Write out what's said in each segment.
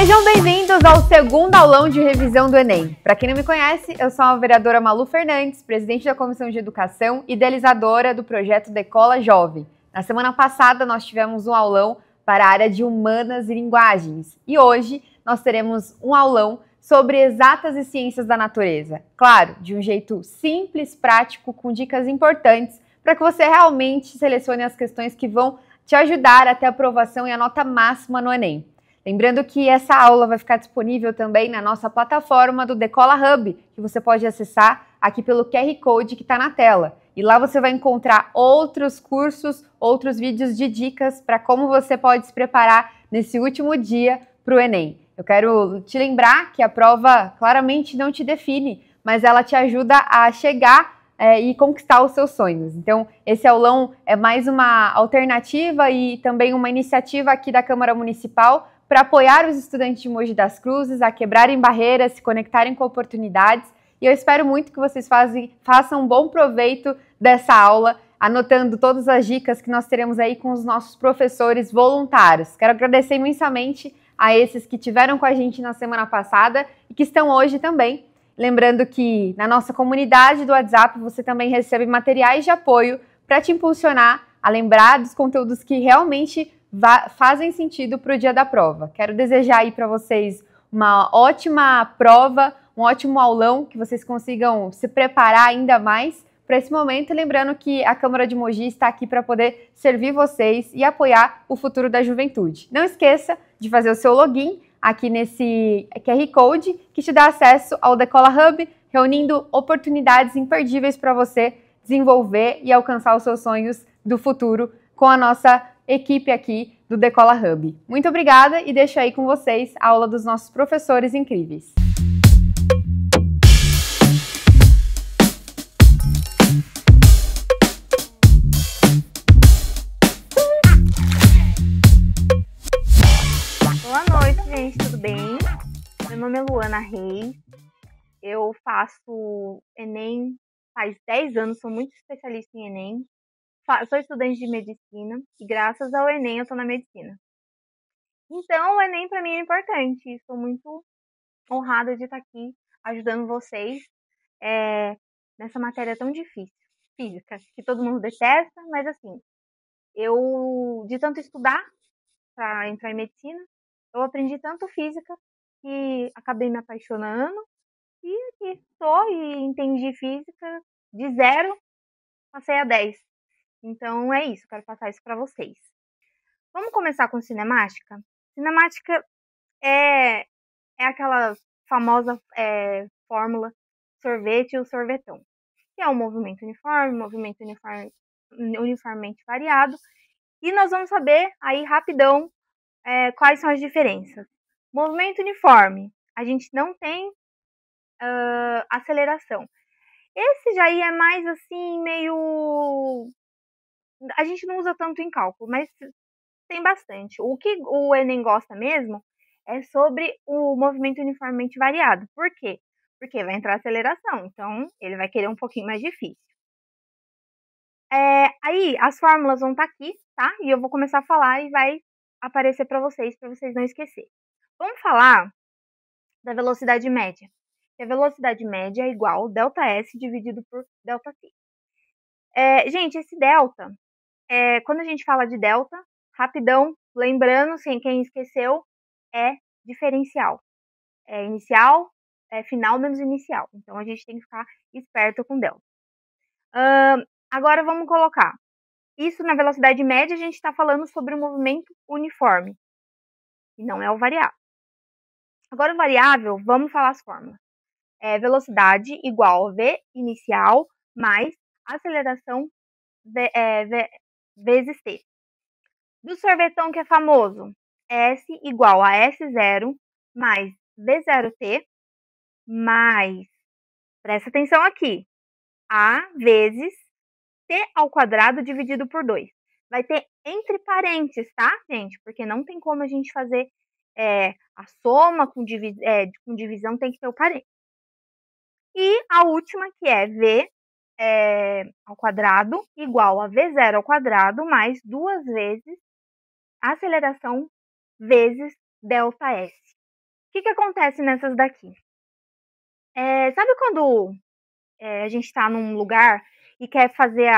Sejam bem-vindos ao segundo aulão de revisão do Enem. Para quem não me conhece, eu sou a vereadora Malu Fernandes, presidente da Comissão de Educação e idealizadora do projeto Decola Jovem. Na semana passada, nós tivemos um aulão para a área de Humanas e Linguagens. E hoje, nós teremos um aulão sobre exatas e ciências da natureza. Claro, de um jeito simples, prático, com dicas importantes, para que você realmente selecione as questões que vão te ajudar a ter a aprovação e a nota máxima no Enem. Lembrando que essa aula vai ficar disponível também na nossa plataforma do Decola Hub, que você pode acessar aqui pelo QR Code que está na tela. E lá você vai encontrar outros cursos, outros vídeos de dicas para como você pode se preparar nesse último dia para o Enem. Eu quero te lembrar que a prova claramente não te define, mas ela te ajuda a chegar e conquistar os seus sonhos. Então, esse aulão é mais uma alternativa e também uma iniciativa aqui da Câmara Municipal para apoiar os estudantes de Mogi das Cruzes a quebrarem barreiras, se conectarem com oportunidades. E eu espero muito que vocês façam um bom proveito dessa aula, anotando todas as dicas que nós teremos aí com os nossos professores voluntários. Quero agradecer imensamente a esses que tiveram com a gente na semana passada e que estão hoje também. Lembrando que na nossa comunidade do WhatsApp você também recebe materiais de apoio para te impulsionar a lembrar dos conteúdos que realmente fazem sentido para o dia da prova. Quero desejar aí para vocês uma ótima prova, um ótimo aulão, que vocês consigam se preparar ainda mais para esse momento. Lembrando que a Câmara de Mogi está aqui para poder servir vocês e apoiar o futuro da juventude. Não esqueça de fazer o seu login aqui nesse QR Code que te dá acesso ao Decola Hub, reunindo oportunidades imperdíveis para você desenvolver e alcançar os seus sonhos do futuro com a nossa equipe aqui do Decola Hub. Muito obrigada e deixo aí com vocês a aula dos nossos professores incríveis. Boa noite, gente, tudo bem? Meu nome é Luana Reis, eu faço Enem faz 10 anos, sou muito especialista em Enem. Sou estudante de medicina e graças ao Enem eu estou na medicina. Então o Enem para mim é importante, estou muito honrada de estar aqui ajudando vocês nessa matéria tão difícil, física, que todo mundo detesta, mas assim, eu de tanto estudar para entrar em medicina, eu aprendi tanto física que acabei me apaixonando e aqui estou e entendi física de 0, passei a 10. Então é isso, quero passar isso para vocês. Vamos começar com cinemática? Cinemática é aquela famosa fórmula sorvete e o sorvetão, que é um movimento uniformemente variado, e nós vamos saber aí rapidão quais são as diferenças. Movimento uniforme, a gente não tem aceleração. Esse já é mais assim, meio... A gente não usa tanto em cálculo, mas tem bastante. O que o Enem gosta mesmo é sobre o movimento uniformemente variado. Por quê? Porque vai entrar aceleração, então ele vai querer um pouquinho mais difícil. Aí as fórmulas vão estar aqui, tá? E eu vou começar a falar e vai aparecer para vocês não esquecerem. Vamos falar da velocidade média. A velocidade média é igual ΔS dividido por ΔT. Gente, esse delta, quando a gente fala de delta, rapidão, lembrando, sem quem esqueceu, é diferencial. Inicial, final menos inicial. Então, a gente tem que ficar esperto com delta. Agora, vamos colocar. Isso na velocidade média, a gente está falando sobre o movimento uniforme. E não é o variável. Agora, o variável, vamos falar as fórmulas. Velocidade igual V inicial mais aceleração vezes T. Do sorvetão que é famoso, S igual a S0 mais V0T mais, presta atenção aqui, A vezes T ao quadrado dividido por 2. Vai ter entre parênteses, tá, gente? Porque não tem como a gente fazer a soma com divisão, tem que ter o parênteses. E a última, que é V ao quadrado igual a V0 ao quadrado mais 2 vezes aceleração vezes ΔS. que acontece nessas daqui? Sabe quando a gente está num lugar e quer fazer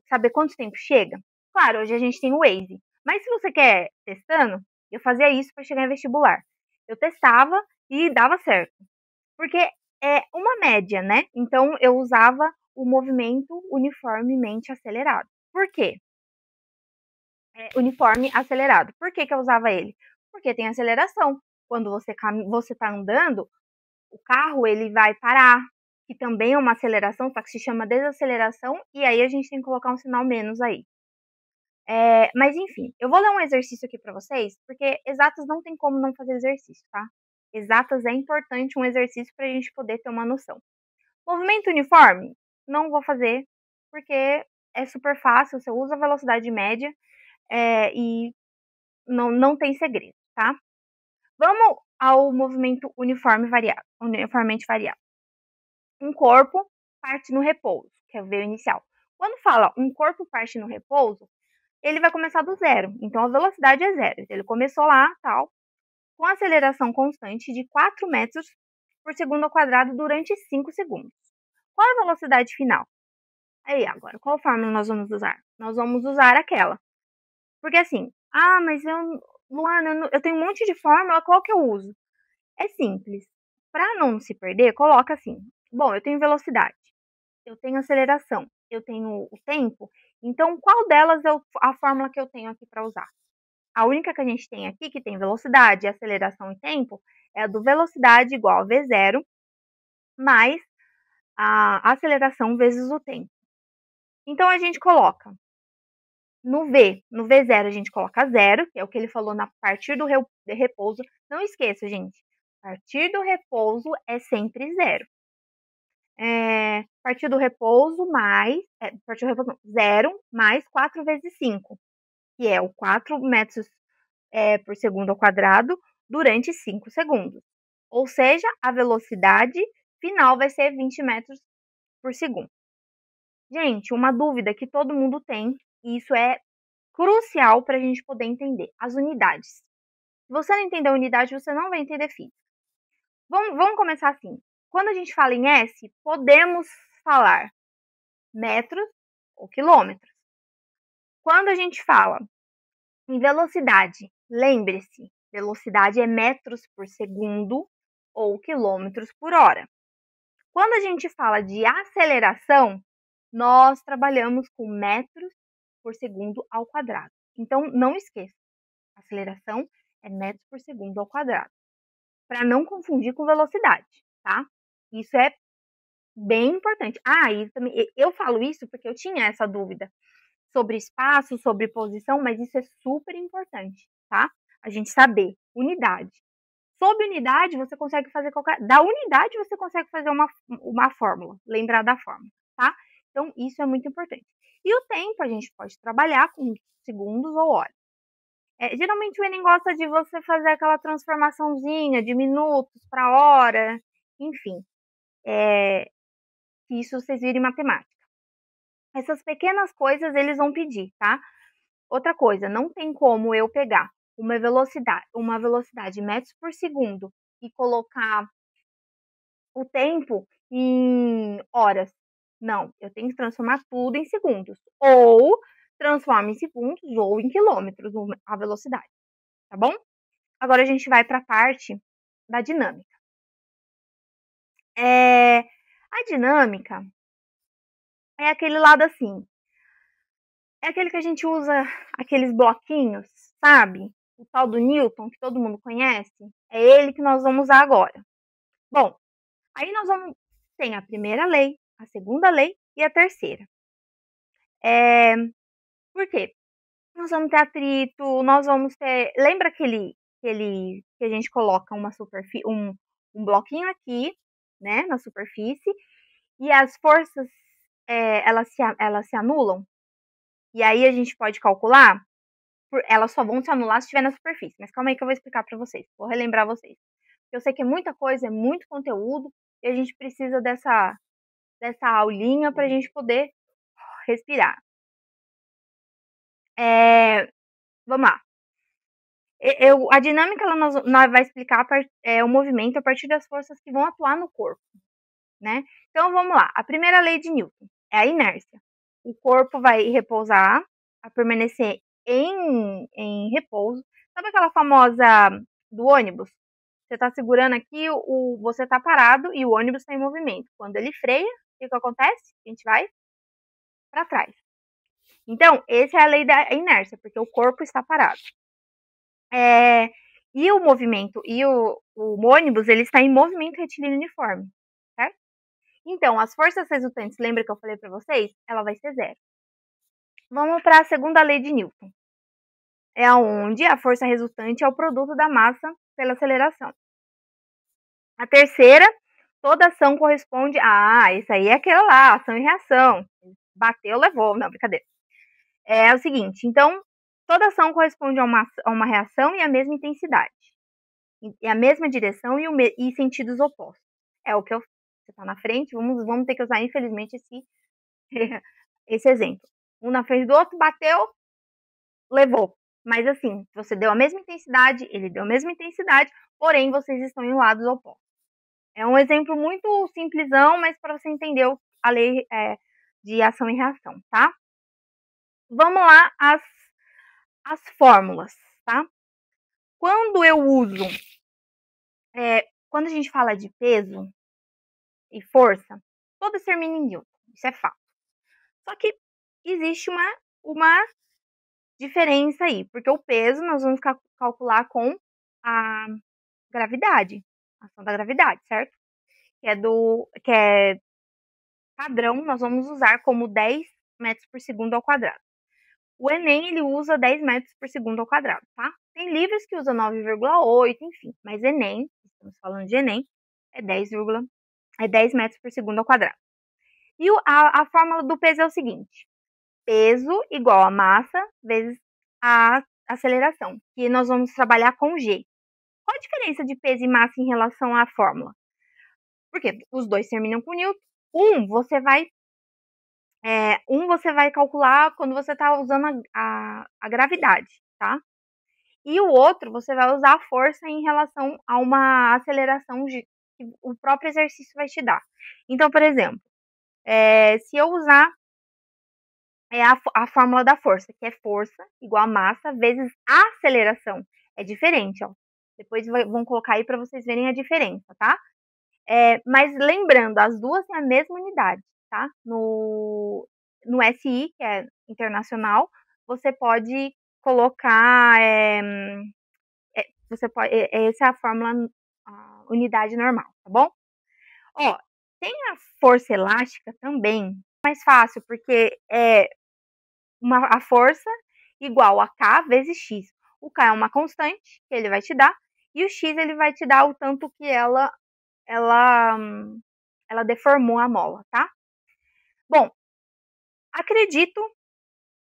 saber quanto tempo chega? Claro, hoje a gente tem o Waze, mas se você quer testando, eu fazia isso para chegar em vestibular. Eu testava e dava certo, porque é uma média, né? Então eu usava o movimento uniformemente acelerado. Por quê? Uniforme acelerado. Por que eu usava ele? Porque tem aceleração. Quando você está andando, o carro ele vai parar, que também é uma aceleração, só que se chama desaceleração, e aí a gente tem que colocar um sinal menos aí. Mas enfim, eu vou ler um exercício aqui para vocês, porque exatas não tem como não fazer exercício, tá? Exatas é importante um exercício para a gente poder ter uma noção. Movimento uniforme, não vou fazer, porque é super fácil, você usa a velocidade média e não tem segredo, tá? Vamos ao movimento uniformemente variável. Um corpo parte no repouso, que é o V inicial. Quando fala um corpo parte no repouso, ele vai começar do zero. Então a velocidade é zero. Ele começou lá, tal, com aceleração constante de 4 metros por segundo ao quadrado durante 5 segundos. Qual é a velocidade final? Aí, agora, qual fórmula nós vamos usar? Nós vamos usar aquela. Porque assim, mas Luana, eu tenho um monte de fórmula, qual que eu uso? É simples. Para não se perder, coloca assim. Bom, eu tenho velocidade, eu tenho aceleração, eu tenho o tempo. Então, qual delas é a fórmula que eu tenho aqui para usar? A única que a gente tem aqui, que tem velocidade, aceleração e tempo, é a do velocidade igual a V0 mais a aceleração vezes o tempo. Então, a gente coloca no V0 a gente coloca 0, que é o que ele falou na partir do repouso. Não esqueça, gente, partir do repouso é sempre 0. Partir do repouso mais, partir do repouso não, 0 mais 4 vezes 5, que é o 4 metros por segundo ao quadrado durante 5 segundos. Ou seja, a velocidade final vai ser 20 metros por segundo. Gente, uma dúvida que todo mundo tem, e isso é crucial para a gente poder entender, as unidades. Se você não entender a unidade, você não vai entender física. Vamos começar assim. Quando a gente fala em S, podemos falar metros ou quilômetros. Quando a gente fala em velocidade, lembre-se, velocidade é metros por segundo ou quilômetros por hora. Quando a gente fala de aceleração, nós trabalhamos com metros por segundo ao quadrado. Então, não esqueça, aceleração é metros por segundo ao quadrado, para não confundir com velocidade, tá? Isso é bem importante. E também eu falo isso porque eu tinha essa dúvida sobre espaço, sobre posição, mas isso é super importante, tá? A gente saber unidade. Sob unidade, você consegue fazer da unidade, você consegue fazer uma fórmula, lembrar da fórmula, tá? Então, isso é muito importante. E o tempo, a gente pode trabalhar com segundos ou horas. Geralmente, o Enem gosta de você fazer aquela transformaçãozinha de minutos para hora, enfim. Isso vocês viram em matemática. Essas pequenas coisas eles vão pedir, tá? Outra coisa, não tem como eu pegar uma velocidade metros por segundo e colocar o tempo em horas. Não, eu tenho que transformar tudo em segundos. Ou transforma em segundos ou em quilômetros a velocidade, tá bom? Agora a gente vai para a parte da dinâmica. A dinâmica é aquele lado assim. É aquele que a gente usa aqueles bloquinhos, sabe? O tal do Newton, que todo mundo conhece. É ele que nós vamos usar agora. Bom, aí nós vamos... Tem a primeira lei, a segunda lei e a terceira. Por quê? Nós vamos ter atrito, nós vamos ter... Lembra que a gente coloca um bloquinho aqui, né, na superfície, e as forças, elas se anulam? E aí a gente pode calcular, elas só vão se anular se estiver na superfície. Mas calma aí que eu vou explicar para vocês, vou relembrar vocês. Eu sei que é muita coisa, é muito conteúdo, e a gente precisa dessa aulinha para a gente poder respirar. Vamos lá. A dinâmica ela nós vai explicar o movimento a partir das forças que vão atuar no corpo, né? Então vamos lá. A primeira lei de Newton é a inércia. O corpo vai repousar, a permanecer em repouso. Sabe aquela famosa do ônibus? Você está segurando aqui, você está parado e o ônibus está em movimento. Quando ele freia, o que acontece? A gente vai para trás. Então, essa é a lei da inércia, porque o corpo está parado. E o movimento, o ônibus, ele está em movimento retilíneo uniforme, certo? Então, as forças resultantes, lembra que eu falei para vocês? Ela vai ser zero. Vamos para a segunda lei de Newton. É onde a força resultante é o produto da massa pela aceleração. A terceira, toda ação corresponde a... isso aí é aquela lá, ação e reação. Bateu, levou. Não, brincadeira. É o seguinte, então, toda ação corresponde a uma reação e a mesma intensidade. E a mesma direção e sentidos opostos. É o que você está na frente, vamos ter que usar, infelizmente, esse exemplo. Um na frente do outro, bateu, levou. Mas assim, você deu a mesma intensidade, ele deu a mesma intensidade, porém vocês estão em lados opostos. É um exemplo muito simplesão, mas para você entender a lei de ação e reação, tá? Vamos lá, as fórmulas, tá? Quando eu uso, quando a gente fala de peso e força, todas terminam em Newton, isso é fato. Só que existe uma diferença aí, porque o peso nós vamos calcular com a gravidade, a ação da gravidade, certo? Que é padrão, nós vamos usar como 10 metros por segundo ao quadrado. O Enem, ele usa 10 metros por segundo ao quadrado, tá? Tem livros que usam 9,8, enfim, mas Enem, estamos falando de Enem, é 10 metros por segundo ao quadrado. E a fórmula do peso é o seguinte: peso igual a massa vezes a aceleração, que nós vamos trabalhar com G. Qual a diferença de peso e massa em relação à fórmula? Porque os dois terminam com Newton. Você vai calcular quando você está usando a gravidade, tá? E o outro, você vai usar a força em relação a uma aceleração que o próprio exercício vai te dar. Então, por exemplo, se eu usar a fórmula da força, que é força igual a massa vezes a aceleração. É diferente, ó. Depois vão colocar aí para vocês verem a diferença, tá? Mas lembrando, as duas têm a mesma unidade, tá? No SI, que é internacional, você pode colocar... essa é a fórmula, a unidade normal, tá bom? Ó, tem a força elástica também, mais fácil, porque a força igual a K vezes X. O K é uma constante que ele vai te dar, e o X ele vai te dar o tanto que ela deformou a mola, tá? Bom, acredito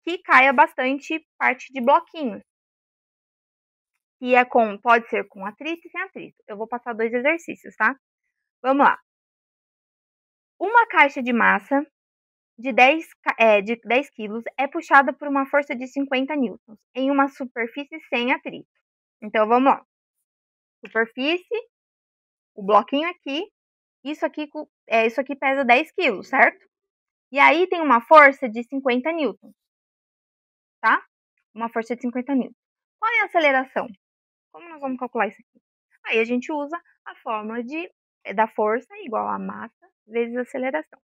que caia bastante parte de bloquinhos, que pode ser com atrito e sem atrito. Eu vou passar 2 exercícios, tá? Vamos lá. Uma caixa de massa de 10 quilos é puxada por uma força de 50 newtons em uma superfície sem atrito. Então, vamos lá. Superfície, o bloquinho aqui, isso aqui pesa 10 quilos, certo? E aí tem uma força de 50 newtons, tá? Uma força de 50 newtons. Qual é a aceleração? Como nós vamos calcular isso aqui? Aí a gente usa a fórmula da força igual a massa vezes a aceleração.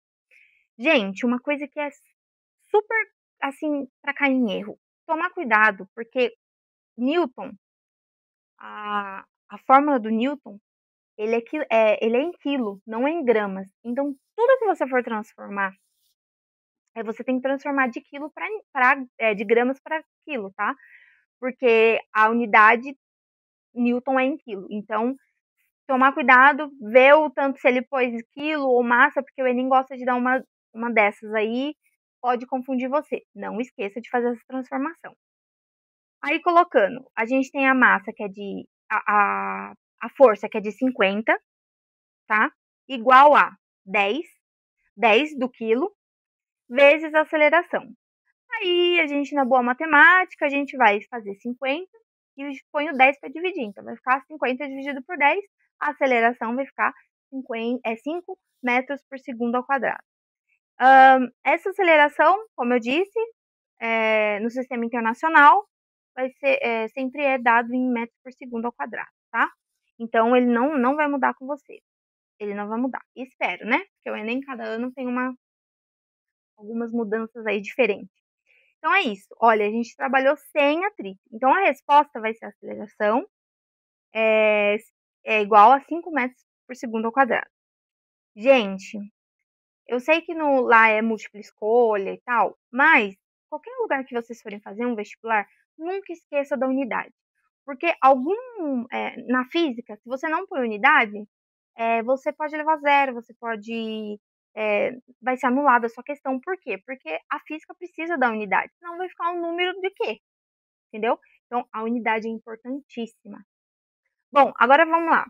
Gente, uma coisa que é super, assim, para cair em erro. Tomar cuidado, porque Newton, a fórmula do Newton, ele é em quilo, não é em gramas. Então, tudo que você for transformar, você tem que transformar de quilo de gramas para quilo, tá? Porque a unidade Newton é em quilo. Então, tomar cuidado, ver o tanto se ele pôs quilo ou massa, porque o Enem gosta de dar uma dessas aí, pode confundir você. Não esqueça de fazer essa transformação. Aí, colocando, a gente tem a massa, que é a força, que é de 50, tá? Igual a 10 do quilo, vezes a aceleração. Aí, a gente, na boa matemática, a gente vai fazer 50 e ponho 10 para dividir. Então, vai ficar 50 dividido por 10, a aceleração vai ficar 5 metros por segundo ao quadrado. Essa aceleração, como eu disse, no sistema internacional, vai ser, sempre é dado em metros por segundo ao quadrado, tá? Então, ele não vai mudar com você. Ele não vai mudar. Espero, né? Porque o Enem, cada ano, tem algumas mudanças aí diferentes. Então, é isso. Olha, a gente trabalhou sem atrito. Então, a resposta vai ser a aceleração é igual a 5 metros por segundo ao quadrado. Gente, eu sei que lá é múltipla escolha e tal, mas qualquer lugar que vocês forem fazer um vestibular, nunca esqueça da unidade. Porque na física, se você não põe unidade, você pode levar zero, você pode. Vai ser anulada a sua questão. Por quê? Porque a física precisa da unidade, senão vai ficar um número de quê? Entendeu? Então, a unidade é importantíssima. Bom, agora vamos lá.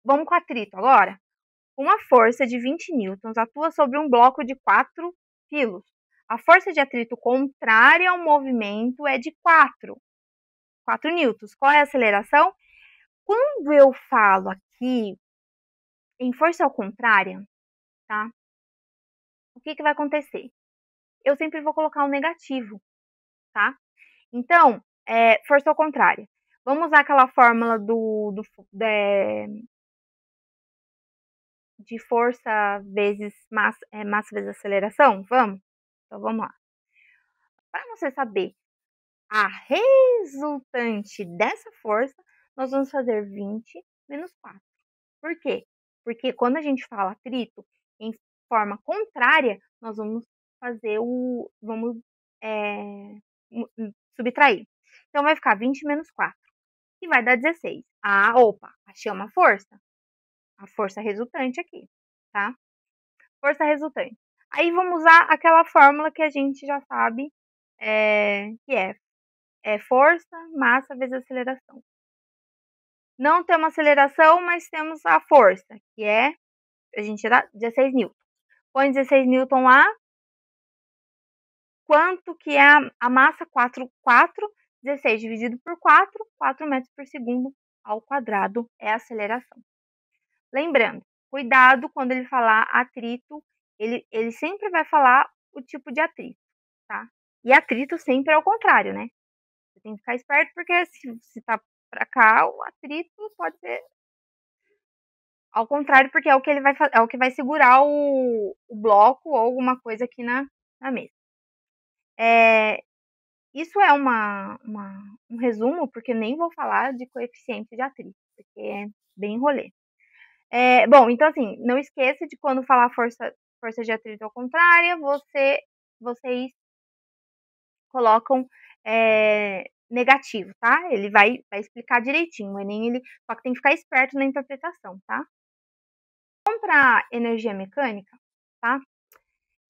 Vamos com atrito agora. Uma força de 20 newtons atua sobre um bloco de 4 quilos. A força de atrito contrária ao movimento é de 4 newtons. Qual é a aceleração? Quando eu falo aqui em força ao contrária, tá? O que vai acontecer? Eu sempre vou colocar um negativo, tá? Então, força ao contrária. Vamos usar aquela fórmula de força vezes massa vezes aceleração? Vamos? Então, vamos lá. Para você saber a resultante dessa força, nós vamos fazer 20 menos 4. Por quê? Porque quando a gente fala atrito em forma contrária, nós vamos fazer vamos subtrair. Então, vai ficar 20 menos 4, que vai dar 16. Opa, achei uma força. A força resultante aqui, tá? Força resultante. Aí, vamos usar aquela fórmula que a gente já sabe, que é força, massa vezes aceleração. Não temos aceleração, mas temos a força, que a gente dá 16 newton. Põe 16 newton lá. Quanto que é a massa? 4. 16 dividido por 4 metros por segundo ao quadrado é a aceleração. Lembrando, cuidado quando ele falar atrito, ele sempre vai falar o tipo de atrito, tá? E atrito sempre é o contrário, né? Você tem que ficar esperto, porque se tá pra cá, o atrito pode ser ao contrário, porque é o que ele vai é o que vai segurar o bloco ou alguma coisa aqui na mesa. Isso é um resumo, porque eu nem vou falar de coeficiente de atrito, porque é bem rolê. Bom, então assim, não esqueça de quando falar força de atrito ao contrário, vocês colocam negativo, tá? Ele vai explicar direitinho, o Enem, só que tem que ficar esperto na interpretação, tá? Vamos para energia mecânica, tá?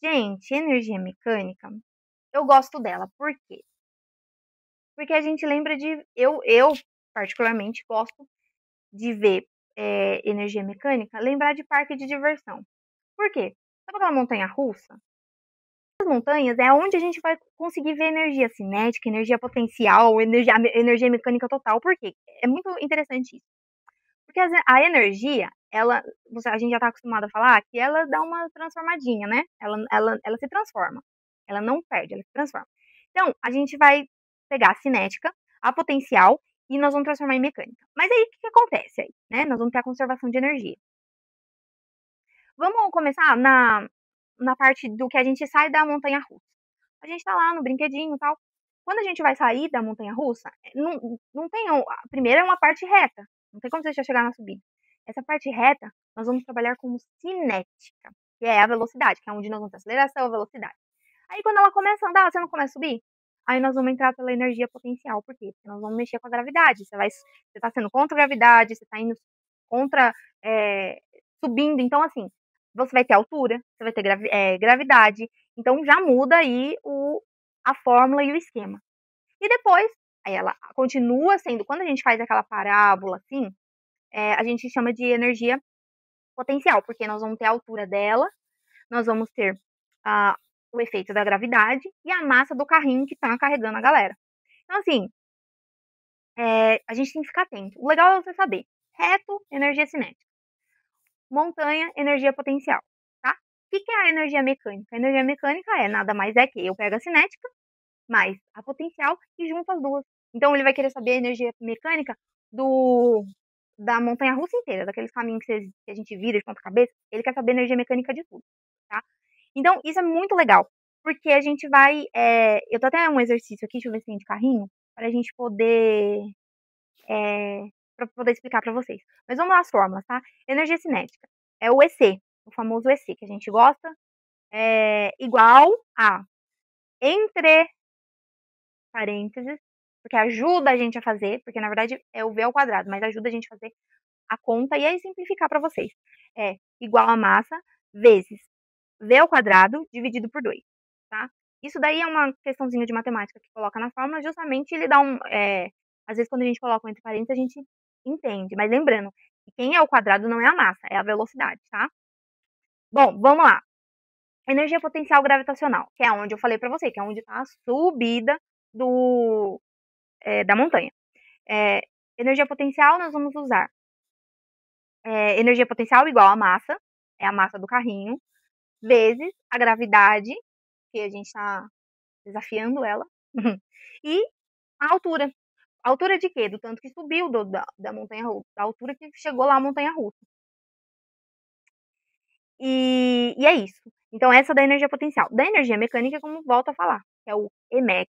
Gente, energia mecânica, eu gosto dela, por quê? Porque a gente lembra eu particularmente gosto de ver energia mecânica, lembrar de parque de diversão. Por quê? Sabe aquela montanha russa? As montanhas é onde a gente vai conseguir ver energia cinética, energia potencial, energia mecânica total. Por quê? É muito interessante isso. Porque a energia, a gente já está acostumado a falar que ela dá uma transformadinha, né? Ela se transforma. Ela não perde, ela se transforma. Então, a gente vai pegar a cinética, a potencial, e nós vamos transformar em mecânica. Mas aí, o que acontece aí? Né? Nós vamos ter a conservação de energia. Vamos começar na parte do que a gente sai da montanha-russa. A gente tá lá no brinquedinho e tal. Quando a gente vai sair da montanha-russa, não tem... Primeiro é uma parte reta. Não tem como você já chegar na subida. Essa parte reta, nós vamos trabalhar como cinética, que é a velocidade, que é onde nós vamos ter aceleração, velocidade. Aí, quando ela começa a andar, você não começa a subir? Aí nós vamos entrar pela energia potencial. Por quê? Porque nós vamos mexer com a gravidade. Você tá sendo contra a gravidade, você tá indo contra... subindo. Então, assim, você vai ter altura, você vai ter gravidade. Então, já muda aí a fórmula e o esquema. E depois, aí ela continua sendo... Quando a gente faz aquela parábola, assim, a gente chama de energia potencial. Porque nós vamos ter a altura dela, nós vamos ter o efeito da gravidade e a massa do carrinho que tá carregando a galera. Então, assim, a gente tem que ficar atento. O legal é você saber. Reto, energia cinética. Montanha, energia potencial, tá? O que é a energia mecânica? A energia mecânica nada mais é que eu pego a cinética mais a potencial e junto as duas. Então ele vai querer saber a energia mecânica da montanha russa inteira, daqueles caminhos que a gente vira de ponta cabeça. Ele quer saber a energia mecânica de tudo, tá? Então isso é muito legal, porque a gente vai. Eu tô até um exercício aqui, deixa eu ver se tem de carrinho, para a gente poder. Para poder explicar para vocês. Mas vamos lá as fórmulas, tá? Energia cinética é o EC, o famoso EC que a gente gosta, igual a entre parênteses, porque ajuda a gente a fazer, porque na verdade é o V ao quadrado, mas ajuda a gente a fazer a conta e aí simplificar para vocês. É igual a massa vezes V ao quadrado dividido por 2, tá? Isso daí é uma questãozinha de matemática que coloca na fórmula, justamente ele dá às vezes quando a gente coloca entre parênteses a gente entende, mas lembrando que quem é o quadrado não é a massa, é a velocidade, tá? Bom, vamos lá. Energia potencial gravitacional, que é onde eu falei para você, que é onde está a subida da montanha. Energia potencial nós vamos usar energia potencial igual a massa, é a massa do carrinho, vezes a gravidade, que a gente está desafiando ela, e a altura. A altura de quê? Do tanto que subiu da montanha russa, da altura que chegou lá a montanha russa. E é isso. Então, essa da energia potencial. Da energia mecânica, como volto a falar, que é o EMEC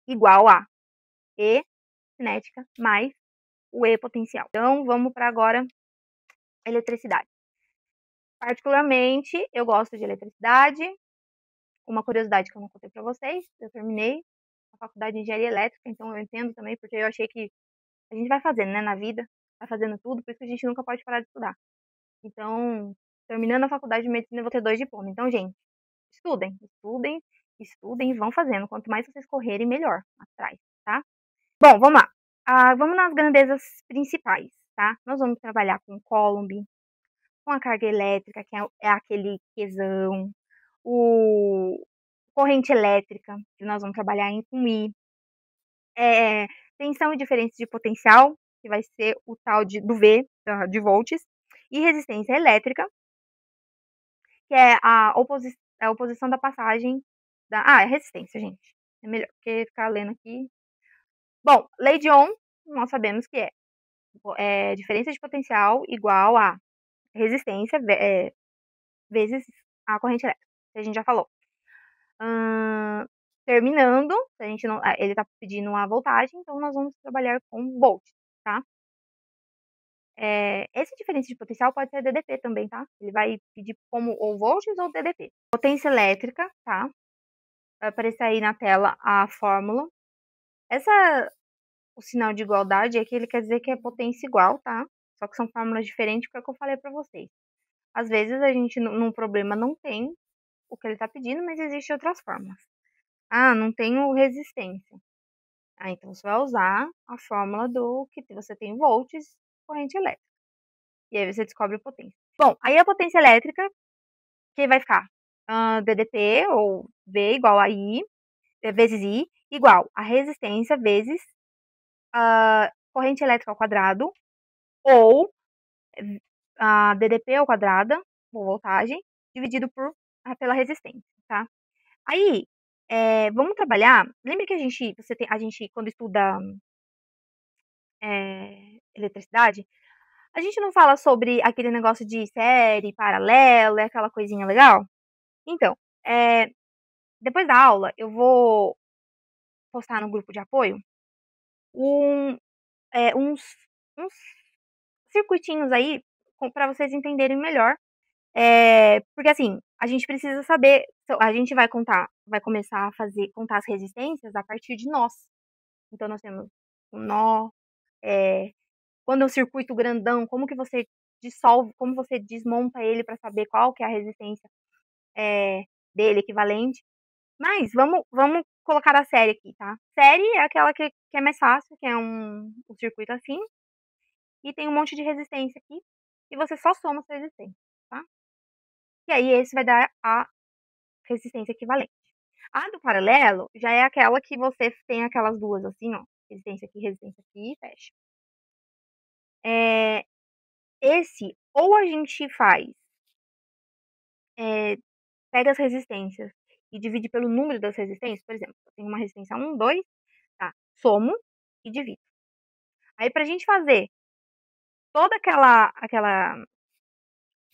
igual a E cinética mais o E potencial. Então, vamos para agora eletricidade. Particularmente, eu gosto de eletricidade. Uma curiosidade que eu não contei para vocês, eu terminei a faculdade de engenharia elétrica, então eu entendo também, porque eu achei que a gente vai fazendo, né, na vida, vai fazendo tudo, por isso que a gente nunca pode parar de estudar. Então, terminando a faculdade de medicina, eu vou ter 2 diplomas. Então, gente, estudem, estudem, estudem e vão fazendo. Quanto mais vocês correrem, melhor atrás, tá? Bom, vamos lá. Vamos nas grandezas principais, tá? Nós vamos trabalhar com Coulomb, com a carga elétrica, que é aquele quesão, o corrente elétrica, que nós vamos trabalhar com I, tensão e diferença de potencial, que vai ser o tal do V, de volts, e resistência elétrica, que é a oposição da passagem é resistência, gente. É melhor que ficar lendo aqui. Bom, lei de Ohm, nós sabemos que é diferença de potencial igual a resistência vezes a corrente elétrica, que a gente já falou. Terminando, a gente não, ele está pedindo a voltagem, então nós vamos trabalhar com volt, tá? Essa diferença de potencial pode ser DDP também, tá? Ele vai pedir como ou volts ou DDP. Potência elétrica, tá? Vai aparecer aí na tela a fórmula. O sinal de igualdade é que ele quer dizer que é potência igual, tá? Só que são fórmulas diferentes do que eu falei para vocês. Às vezes a gente, num problema, não tem o que ele está pedindo, mas existem outras fórmulas. Não tenho resistência. Então você vai usar a fórmula do que você tem volts, corrente elétrica. E aí você descobre a potência. Bom, aí a potência elétrica, que vai ficar DDP, ou V igual a I, vezes I, igual a resistência vezes corrente elétrica ao quadrado, ou DDP ao quadrado, ou voltagem, dividido pela resistência, tá? Aí, vamos trabalhar. Lembra que a gente quando estuda eletricidade, a gente não fala sobre aquele negócio de série, paralelo, aquela coisinha legal? Então, depois da aula, eu vou postar no grupo de apoio uns circuitinhos aí para vocês entenderem melhor. Porque assim, a gente precisa saber, a gente vai começar a contar as resistências a partir de nós. Então nós temos um nó, quando é um circuito grandão, como que você dissolve, como você desmonta ele para saber qual que é a resistência dele, equivalente. Mas vamos colocar a série aqui, tá? Série é aquela que é mais fácil, que é um circuito assim, e tem um monte de resistência aqui, e você só soma essa resistência, tá? E aí esse vai dar a resistência equivalente. A do paralelo já é aquela que você tem aquelas duas assim, ó, resistência aqui, fecha. Esse, ou a gente faz, pega as resistências e divide pelo número das resistências, por exemplo, eu tenho uma resistência 1, 2, tá? Somo e divido. Aí pra gente fazer toda aquela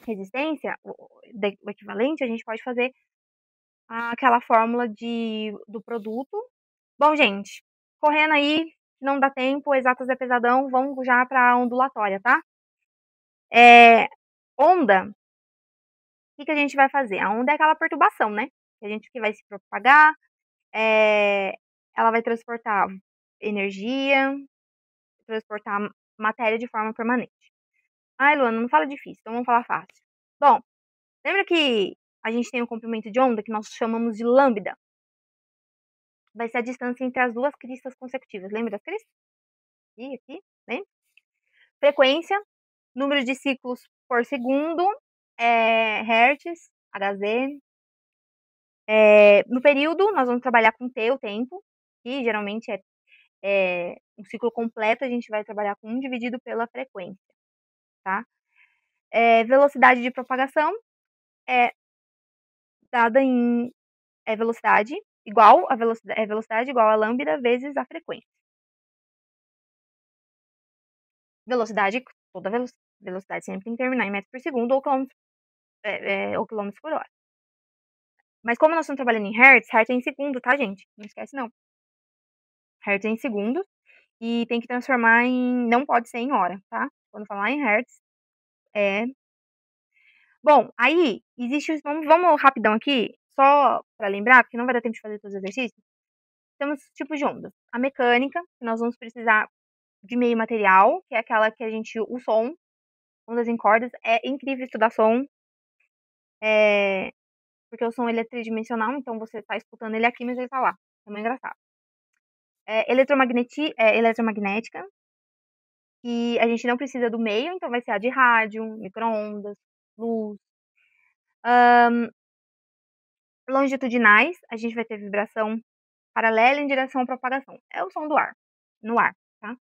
resistência, o equivalente, a gente pode fazer aquela fórmula do produto. Bom, gente, correndo aí, não dá tempo, exatas é pesadão, vamos já pra ondulatória, tá? Onda, o que a gente vai fazer? A onda é aquela perturbação, né? Que vai se propagar, ela vai transportar energia, transportar matéria de forma permanente. Ai, Luana, não fala difícil, então vamos falar fácil. Bom, lembra que a gente tem um comprimento de onda que nós chamamos de lambda? Vai ser a distância entre as duas cristas consecutivas. Lembra das cristas? Aqui, lembra? Frequência, número de ciclos por segundo, hertz, Hz. No período, nós vamos trabalhar com T, o tempo, que geralmente é um ciclo completo, a gente vai trabalhar com 1 dividido pela frequência, tá? Velocidade de propagação é dada em velocidade igual a velocidade igual a lambda vezes a frequência. Toda velocidade sempre tem que terminar em metros por segundo ou quilômetros por hora. Mas como nós estamos trabalhando em hertz é em segundo, tá, gente? Não esquece, não. Hertz é em segundos e tem que transformar não pode ser em hora, tá? Quando falar em hertz, Bom, aí, existe... Vamos rapidão aqui, só para lembrar, porque não vai dar tempo de fazer todos os exercícios. Temos tipos de ondas. A mecânica, que nós vamos precisar de meio material, que é aquela que o som, ondas em cordas. É incrível estudar som, porque o som ele é tridimensional, então você está escutando ele aqui, mas ele está lá. É muito engraçado. Eletromagnética, que a gente não precisa do meio, então vai ser a de rádio, micro-ondas, luz. Longitudinais, a gente vai ter vibração paralela em direção à propagação. É o som do ar, no ar, tá?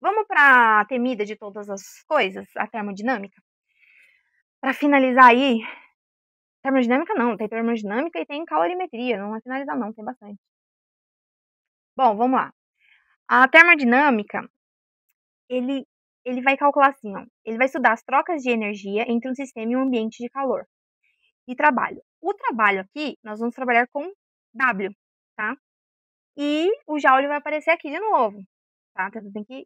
Vamos para a temida de todas as coisas, a termodinâmica? Para finalizar aí, termodinâmica não, tem termodinâmica e tem calorimetria, não vai finalizar não, tem bastante. Bom, vamos lá. A termodinâmica, ele vai calcular assim, ó, ele vai estudar as trocas de energia entre um sistema e um ambiente de calor e trabalho. O trabalho aqui, nós vamos trabalhar com W, tá? E o Joule vai aparecer aqui de novo, tá? Então, você tem que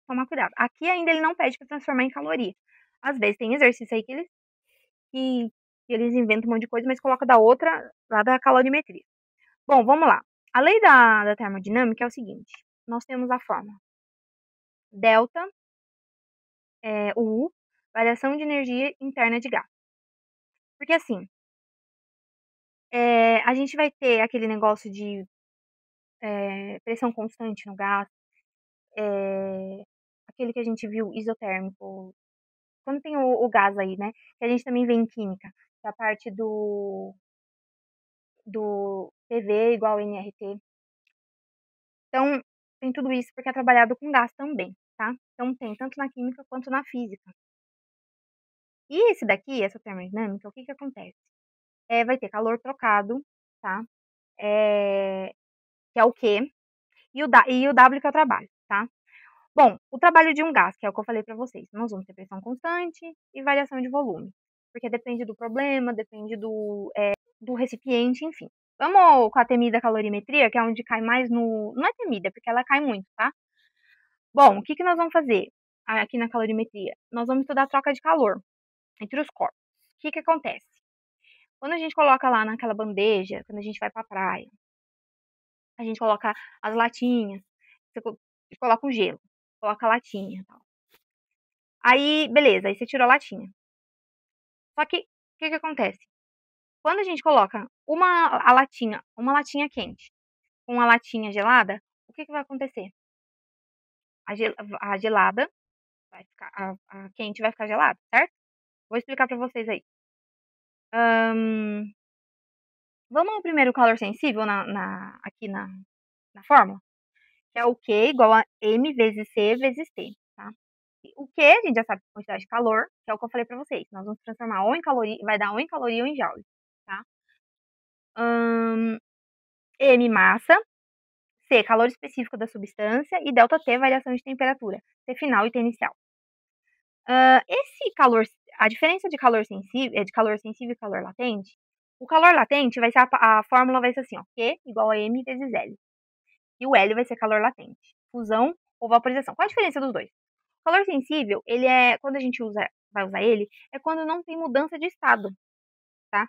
tomar cuidado. Aqui ainda ele não pede para transformar em caloria. Às vezes tem exercício aí que eles inventam um monte de coisa, mas coloca da outra, lá da calorimetria. Bom, vamos lá. A lei da termodinâmica é o seguinte. Nós temos a fórmula delta U, variação de energia interna de gás. Porque assim, a gente vai ter aquele negócio de pressão constante no gás, aquele que a gente viu isotérmico, quando tem o gás aí, né? Que a gente também vê em química, que é a parte do PV igual nRT. Então, tem tudo isso porque é trabalhado com gás também, tá? Então, tem tanto na química quanto na física. E esse daqui, essa termodinâmica, o que acontece? Vai ter calor trocado, tá? Que é o Q, e o W que é o trabalho, tá? Bom, o trabalho de um gás, que é o que eu falei para vocês, nós vamos ter pressão constante e variação de volume, porque depende do problema, depende do recipiente, enfim. Vamos com a temida calorimetria, que é onde cai mais no... Não é temida, porque ela cai muito, tá? Bom, o que nós vamos fazer aqui na calorimetria? Nós vamos estudar a troca de calor entre os corpos. O que acontece? Quando a gente coloca lá naquela bandeja, quando a gente vai pra praia, a gente coloca as latinhas, você coloca o gelo, coloca a latinha e tal. Aí, beleza, aí você tirou a latinha. Só que, o que acontece? Quando a gente coloca uma latinha quente com a latinha gelada, o que vai acontecer? A gelada vai ficar, a quente vai ficar gelada, certo? Vou explicar pra vocês aí. Vamos primeiro o calor sensível aqui na fórmula? que é o Q igual a M vezes C vezes T, tá? O Q, a gente já sabe a quantidade de calor, que é o que eu falei pra vocês. Nós vamos transformar ou em caloria, vai dar ou em caloria ou em joule, tá? M, massa. C, calor específico da substância. E ΔT, variação de temperatura. T final e T inicial. Esse calor, a diferença de calor sensível e calor latente, o calor latente vai ser a fórmula vai ser assim, ó, Q igual a M vezes L. E o L vai ser calor latente. Fusão ou vaporização. Qual a diferença dos dois? O calor sensível, ele é, quando a gente vai usar ele, é quando não tem mudança de estado, tá?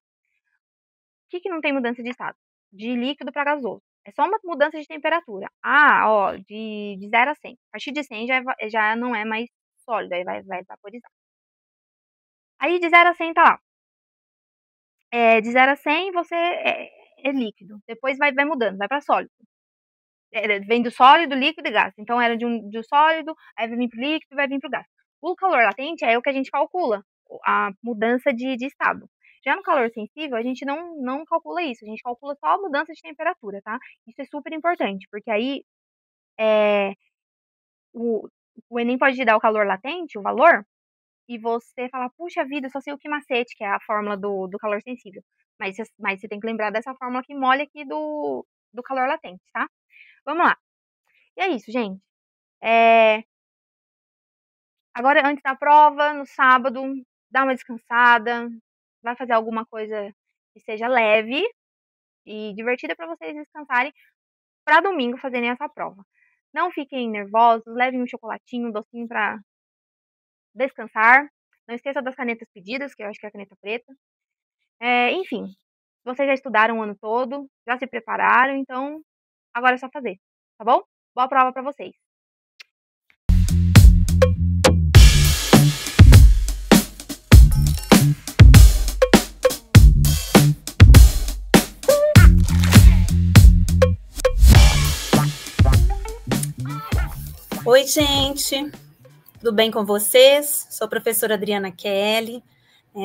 O que não tem mudança de estado? De líquido para gasoso. É só uma mudança de temperatura. De 0 a 100. A partir de 100 já não é mais sólido, aí vai vaporizar. Aí de 0 a 100 tá lá. De 0 a 100 você é líquido. Depois vai mudando, vai para sólido. Vem do sólido, líquido e gás. Então era de um sólido, aí vai vir pro líquido e vai vir pro gás. O calor latente é o que a gente calcula, a mudança de estado. Já no calor sensível, a gente não calcula isso, a gente calcula só a mudança de temperatura, tá? Isso é super importante, porque aí o Enem pode te dar o calor latente, o valor, e você fala, puxa vida, eu só sei o Q-macete, que é a fórmula do calor sensível. Mas você tem que lembrar dessa fórmula que molha aqui do calor latente, tá? Vamos lá. E é isso, gente. Agora, antes da prova, no sábado, dá uma descansada, vai fazer alguma coisa que seja leve e divertida para vocês descansarem para domingo fazerem essa prova. Não fiquem nervosos, levem um chocolatinho, um docinho para descansar. Não esqueça das canetas pedidas, que eu acho que é a caneta preta. Enfim, vocês já estudaram o ano todo, já se prepararam, então agora é só fazer, tá bom? Boa prova para vocês! Oi, gente, tudo bem com vocês? Sou a professora Adriana Kelly,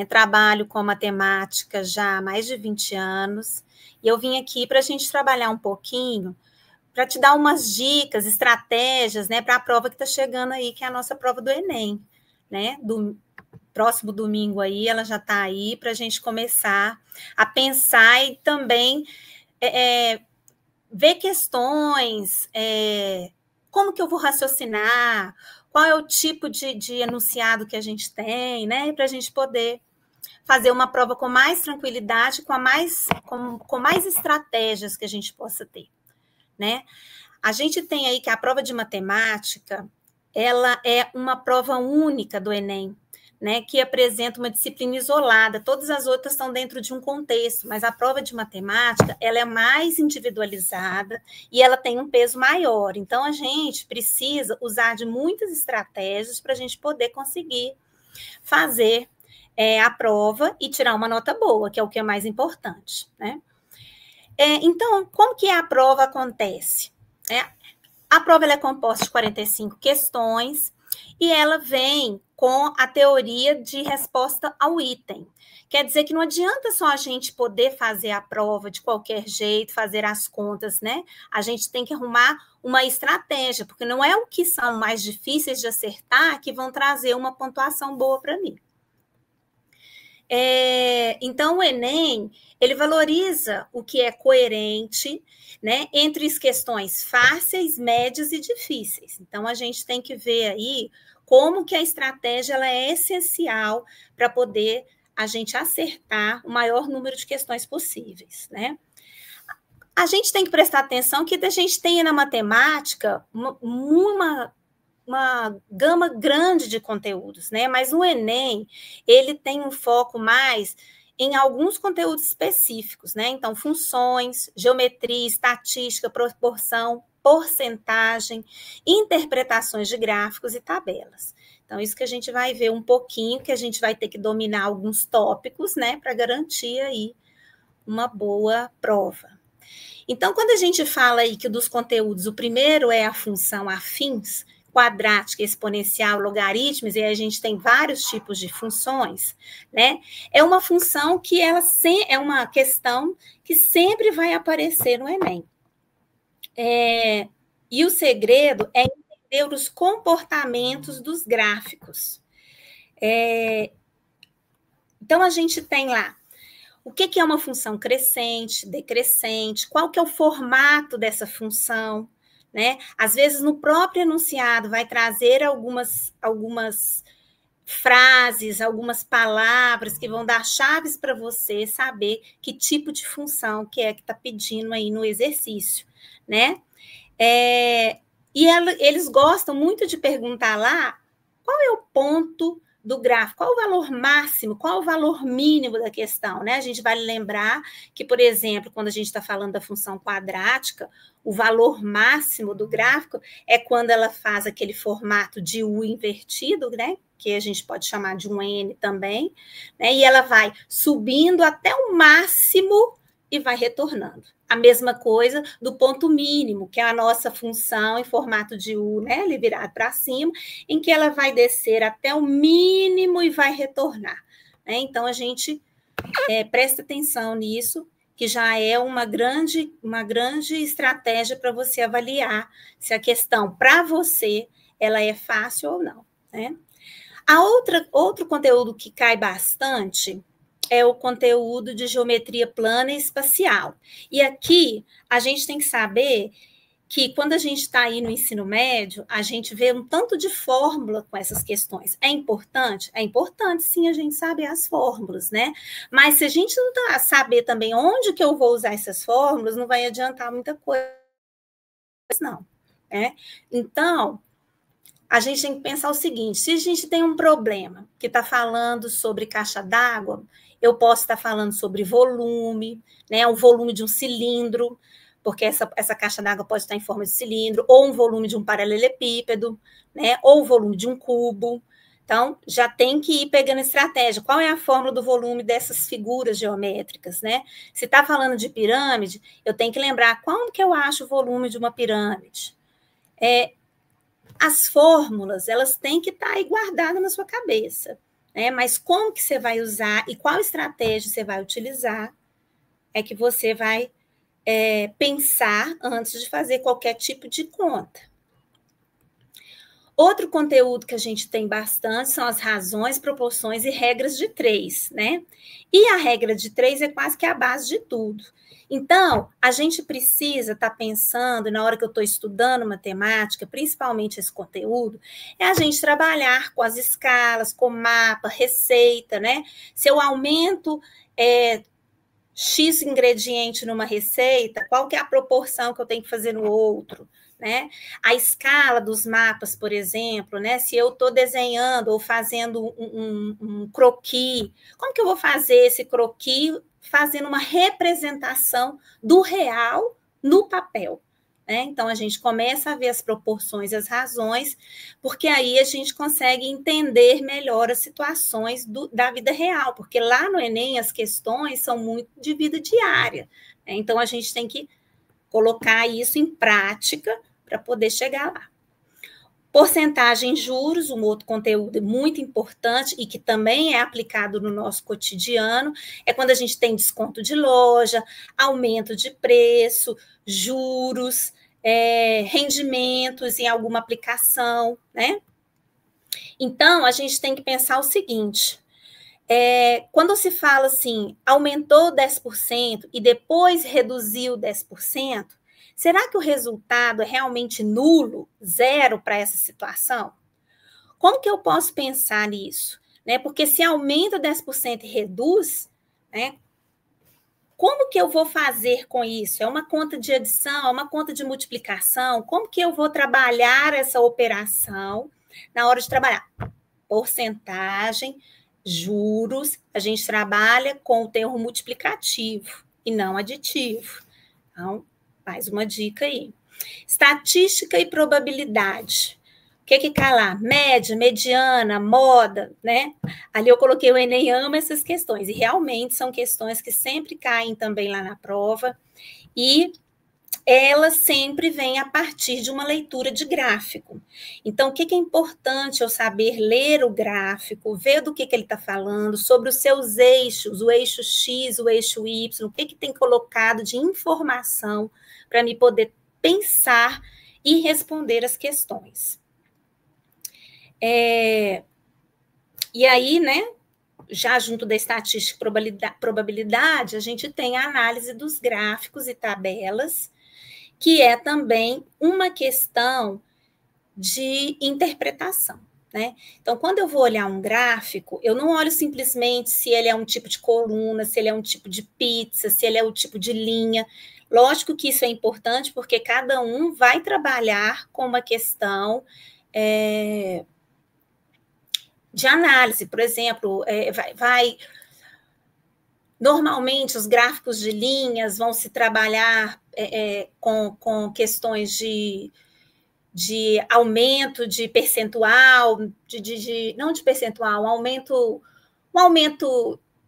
trabalho com matemática já há mais de 20 anos e eu vim aqui para a gente trabalhar um pouquinho, para te dar umas dicas, estratégias, para a prova que está chegando aí, que é a nossa prova do Enem, do próximo domingo aí, ela já está aí para a gente começar a pensar e também ver questões, como que eu vou raciocinar, qual é o tipo de enunciado que a gente tem, para a gente poder fazer uma prova com mais tranquilidade, com mais estratégias que a gente possa ter, A gente tem aí que a prova de matemática, ela é uma prova única do Enem, que apresenta uma disciplina isolada, todas as outras estão dentro de um contexto, mas a prova de matemática, ela é mais individualizada e ela tem um peso maior, então a gente precisa usar de muitas estratégias para a gente poder conseguir fazer a prova e tirar uma nota boa, que é o que é mais importante, Então, como que a prova acontece? A prova ela é composta de 45 questões e ela vem com a teoria de resposta ao item. Quer dizer que não adianta só a gente poder fazer a prova de qualquer jeito, fazer as contas, A gente tem que arrumar uma estratégia, porque não é o que são mais difíceis de acertar que vão trazer uma pontuação boa para mim. Então, o Enem, ele valoriza o que é coerente, entre as questões fáceis, médias e difíceis. Então, a gente tem que ver aí como que a estratégia ela é essencial para poder a gente acertar o maior número de questões possíveis, A gente tem que prestar atenção que a gente tem na matemática uma gama grande de conteúdos, Mas o Enem, ele tem um foco mais em alguns conteúdos específicos, Então, funções, geometria, estatística, proporção, porcentagem, interpretações de gráficos e tabelas. Então, isso que a gente vai ver um pouquinho, que a gente vai ter que dominar alguns tópicos, para garantir aí uma boa prova. Então, quando a gente fala aí que dos conteúdos, o primeiro é a função afins, quadrática, exponencial, logaritmos, e a gente tem vários tipos de funções, É uma função que ela é uma questão que sempre vai aparecer no Enem. E o segredo é entender os comportamentos dos gráficos. Então, a gente tem lá o que é uma função crescente, decrescente, qual que é o formato dessa função, né? Às vezes, no próprio enunciado, vai trazer algumas frases, algumas palavras que vão dar chaves para você saber que tipo de função que está pedindo aí no exercício, né? Eles gostam muito de perguntar lá qual é o ponto do gráfico, qual o valor máximo, qual o valor mínimo da questão, né? A gente vai lembrar que, por exemplo, quando a gente está falando da função quadrática, o valor máximo do gráfico é quando ela faz aquele formato de U invertido, né? Que a gente pode chamar de um N também, né? E ela vai subindo até o máximo e vai retornando. A mesma coisa do ponto mínimo, que é a nossa função em formato de U, né, ele virado para cima, em que ela vai descer até o mínimo e vai retornar. Né? Então, a gente presta atenção nisso, que já é uma grande estratégia para você avaliar se a questão, para você, ela é fácil ou não. Né? Outro conteúdo que cai bastante é o conteúdo de geometria plana e espacial. E aqui, a gente tem que saber que quando a gente está aí no ensino médio, a gente vê um tanto de fórmula com essas questões. É importante? É importante, sim, a gente saber as fórmulas, né? Mas se a gente não saber também onde que eu vou usar essas fórmulas, não vai adiantar muita coisa, não. Né? Então, a gente tem que pensar o seguinte, se a gente tem um problema que está falando sobre caixa d'água, eu posso estar falando sobre volume, né, o volume de um cilindro, porque essa caixa d'água pode estar em forma de cilindro, ou um volume de um paralelepípedo, né, ou o volume de um cubo. Então, já tem que ir pegando estratégia. Qual é a fórmula do volume dessas figuras geométricas, né? Se está falando de pirâmide, eu tenho que lembrar quando que eu acho o volume de uma pirâmide. As fórmulas, elas têm que estar aí guardadas na sua cabeça. Né? Mas como que você vai usar e qual estratégia você vai utilizar é que você vai pensar antes de fazer qualquer tipo de conta. Outro conteúdo que a gente tem bastante são as razões, proporções e regras de 3, né? E a regra de 3 é quase que a base de tudo. Então, a gente precisa estar pensando, na hora que eu estou estudando matemática, principalmente esse conteúdo, é a gente trabalhar com as escalas, com mapa, receita, né? Se eu aumento X ingrediente numa receita, qual que é a proporção que eu tenho que fazer no outro? Né? A escala dos mapas, por exemplo, né? Se eu estou desenhando ou fazendo um croquis, como que eu vou fazer esse croquis fazendo uma representação do real no papel? Né? Então, a gente começa a ver as proporções e as razões, porque aí a gente consegue entender melhor as situações da vida real, porque lá no Enem as questões são muito de vida diária. Né? Então, a gente tem que colocar isso em prática para poder chegar lá. Porcentagem em juros, um outro conteúdo muito importante e que também é aplicado no nosso cotidiano, é quando a gente tem desconto de loja, aumento de preço, juros, rendimentos em alguma aplicação, né? Então, a gente tem que pensar o seguinte, quando se fala assim, aumentou 10% e depois reduziu 10%, será que o resultado é realmente nulo, zero para essa situação? Como que eu posso pensar nisso? Né? Porque se aumenta 10% e reduz, né? Como que eu vou fazer com isso? É uma conta de adição, é uma conta de multiplicação? Como que eu vou trabalhar essa operação na hora de trabalhar? Porcentagem, juros, a gente trabalha com o termo multiplicativo e não aditivo. Então, mais uma dica aí. Estatística e probabilidade. O que cai lá? Média, mediana, moda, né? Ali eu coloquei o Enem ama essas questões, e realmente são questões que sempre caem também lá na prova, e elas sempre vêm a partir de uma leitura de gráfico. Então, o que é importante eu saber ler o gráfico, ver do que ele está falando, sobre os seus eixos, o eixo X, o eixo Y, o que tem colocado de informação para me poder pensar e responder as questões. E aí, né, já junto da estatística e probabilidade, a gente tem a análise dos gráficos e tabelas, que é também uma questão de interpretação, né? Então, quando eu vou olhar um gráfico, eu não olho simplesmente se ele é um tipo de coluna, se ele é um tipo de pizza, se ele é um tipo de linha. Lógico que isso é importante, porque cada um vai trabalhar com uma questão de análise. Por exemplo, normalmente os gráficos de linhas vão se trabalhar com questões de aumento de percentual, não de percentual, um aumento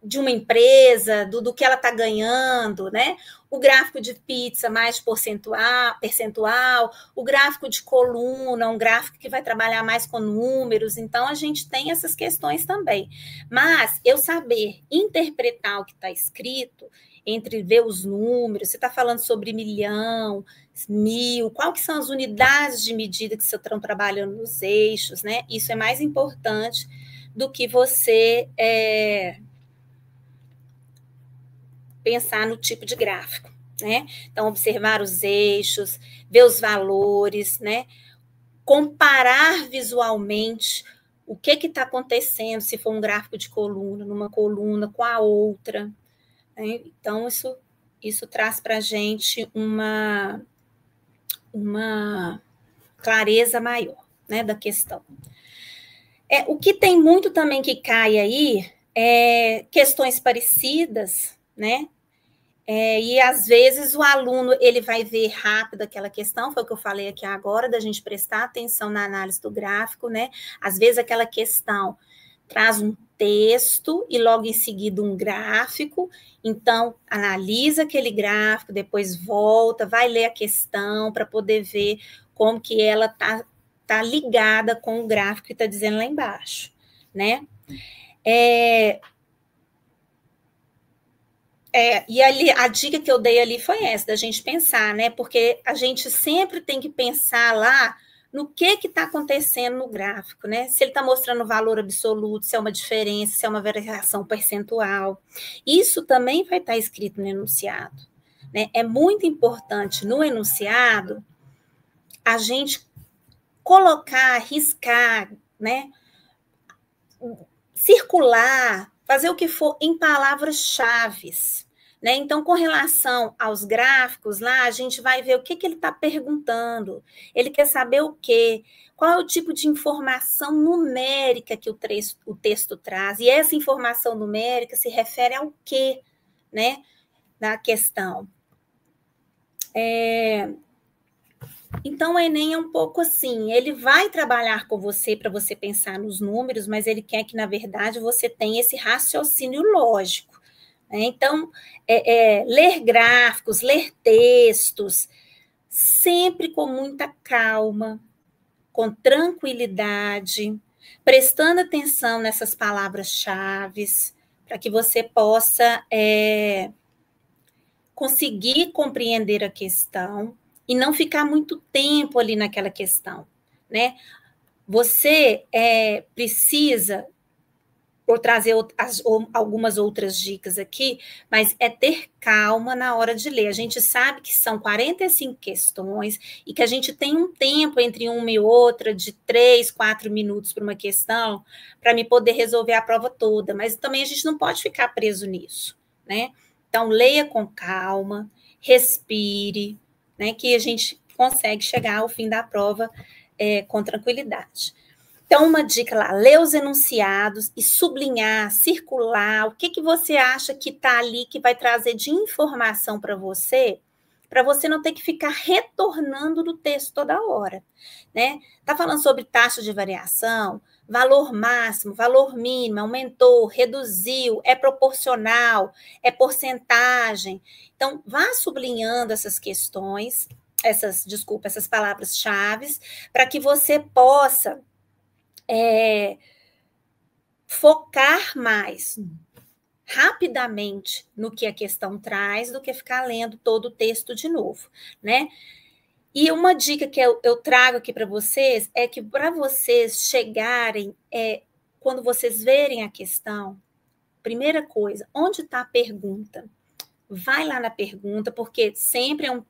de uma empresa, do que ela está ganhando, né? O gráfico de pizza mais percentual, o gráfico de coluna, um gráfico que vai trabalhar mais com números. Então, a gente tem essas questões também. Mas eu saber interpretar o que está escrito, entre ver os números, você está falando sobre milhão, 1000, qual que são as unidades de medida que vocês estão trabalhando nos eixos, né? Isso é mais importante do que você pensar no tipo de gráfico, né? Então, observar os eixos, ver os valores, né? Comparar visualmente o que está acontecendo, se for um gráfico de coluna, numa coluna com a outra, né? Então, isso traz para a gente uma clareza maior, né, da questão. O que tem muito também que cai aí é questões parecidas, né? E às vezes o aluno ele vai ver rápido aquela questão, foi o que eu falei aqui agora, da gente prestar atenção na análise do gráfico, né? Às vezes aquela questão traz um texto e logo em seguida um gráfico, então analisa aquele gráfico, depois volta, vai ler a questão para poder ver como que ela tá ligada com o gráfico que está dizendo lá embaixo, né? E ali, a dica que eu dei ali foi essa, da gente pensar, né? Porque a gente sempre tem que pensar lá no que está acontecendo no gráfico, né? Se ele está mostrando valor absoluto, se é uma diferença, se é uma variação percentual. Isso também vai estar escrito no enunciado, né? É muito importante no enunciado a gente colocar, riscar, né? Circular, fazer o que for em palavras-chave, né? Então, com relação aos gráficos lá, a gente vai ver o que ele está perguntando. Ele quer saber o quê? Qual é o tipo de informação numérica que o texto traz? E essa informação numérica se refere ao quê, né? Da questão. Então, o Enem é um pouco assim, ele vai trabalhar com você para você pensar nos números, mas ele quer que, na verdade, você tenha esse raciocínio lógico. Né? Então, ler gráficos, ler textos, sempre com muita calma, com tranquilidade, prestando atenção nessas palavras-chave, para que você possa conseguir compreender a questão, e não ficar muito tempo ali naquela questão, né? Você precisa, vou trazer algumas outras dicas aqui, mas ter calma na hora de ler. A gente sabe que são 45 questões e que a gente tem um tempo entre uma e outra de 3, 4 minutos para uma questão, para me poder resolver a prova toda, mas também a gente não pode ficar preso nisso, né? Então, leia com calma, respire, né, que a gente consegue chegar ao fim da prova com tranquilidade. Então, uma dica lá, ler os enunciados e sublinhar, circular, o que você acha que está ali, que vai trazer de informação para você não ter que ficar retornando no texto toda hora, né? Está falando sobre taxa de variação, valor máximo, valor mínimo, aumentou, reduziu, é proporcional, é porcentagem. Então, vá sublinhando essas questões, essas palavras-chave, para que você possa focar mais rapidamente no que a questão traz do que ficar lendo todo o texto de novo, né? E uma dica que eu trago aqui para vocês é que para vocês chegarem, quando vocês verem a questão, primeira coisa, onde está a pergunta? Vai lá na pergunta, porque sempre é um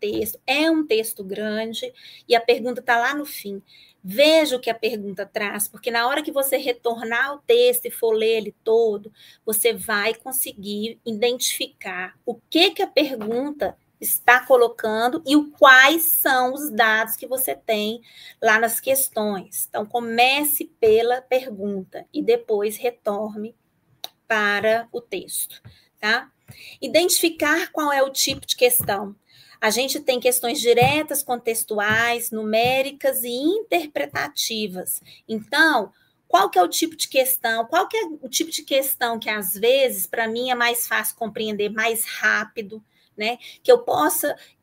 texto grande, e a pergunta está lá no fim. Veja o que a pergunta traz, porque na hora que você retornar ao texto e for ler ele todo, você vai conseguir identificar o que a pergunta está colocando e quais são os dados que você tem lá nas questões. Então, comece pela pergunta e depois retorne para o texto, tá? Identificar qual é o tipo de questão. A gente tem questões diretas, contextuais, numéricas e interpretativas. Então, qual que é o tipo de questão? Qual que é o tipo de questão que, às vezes, para mim é mais fácil compreender, mais rápido, né?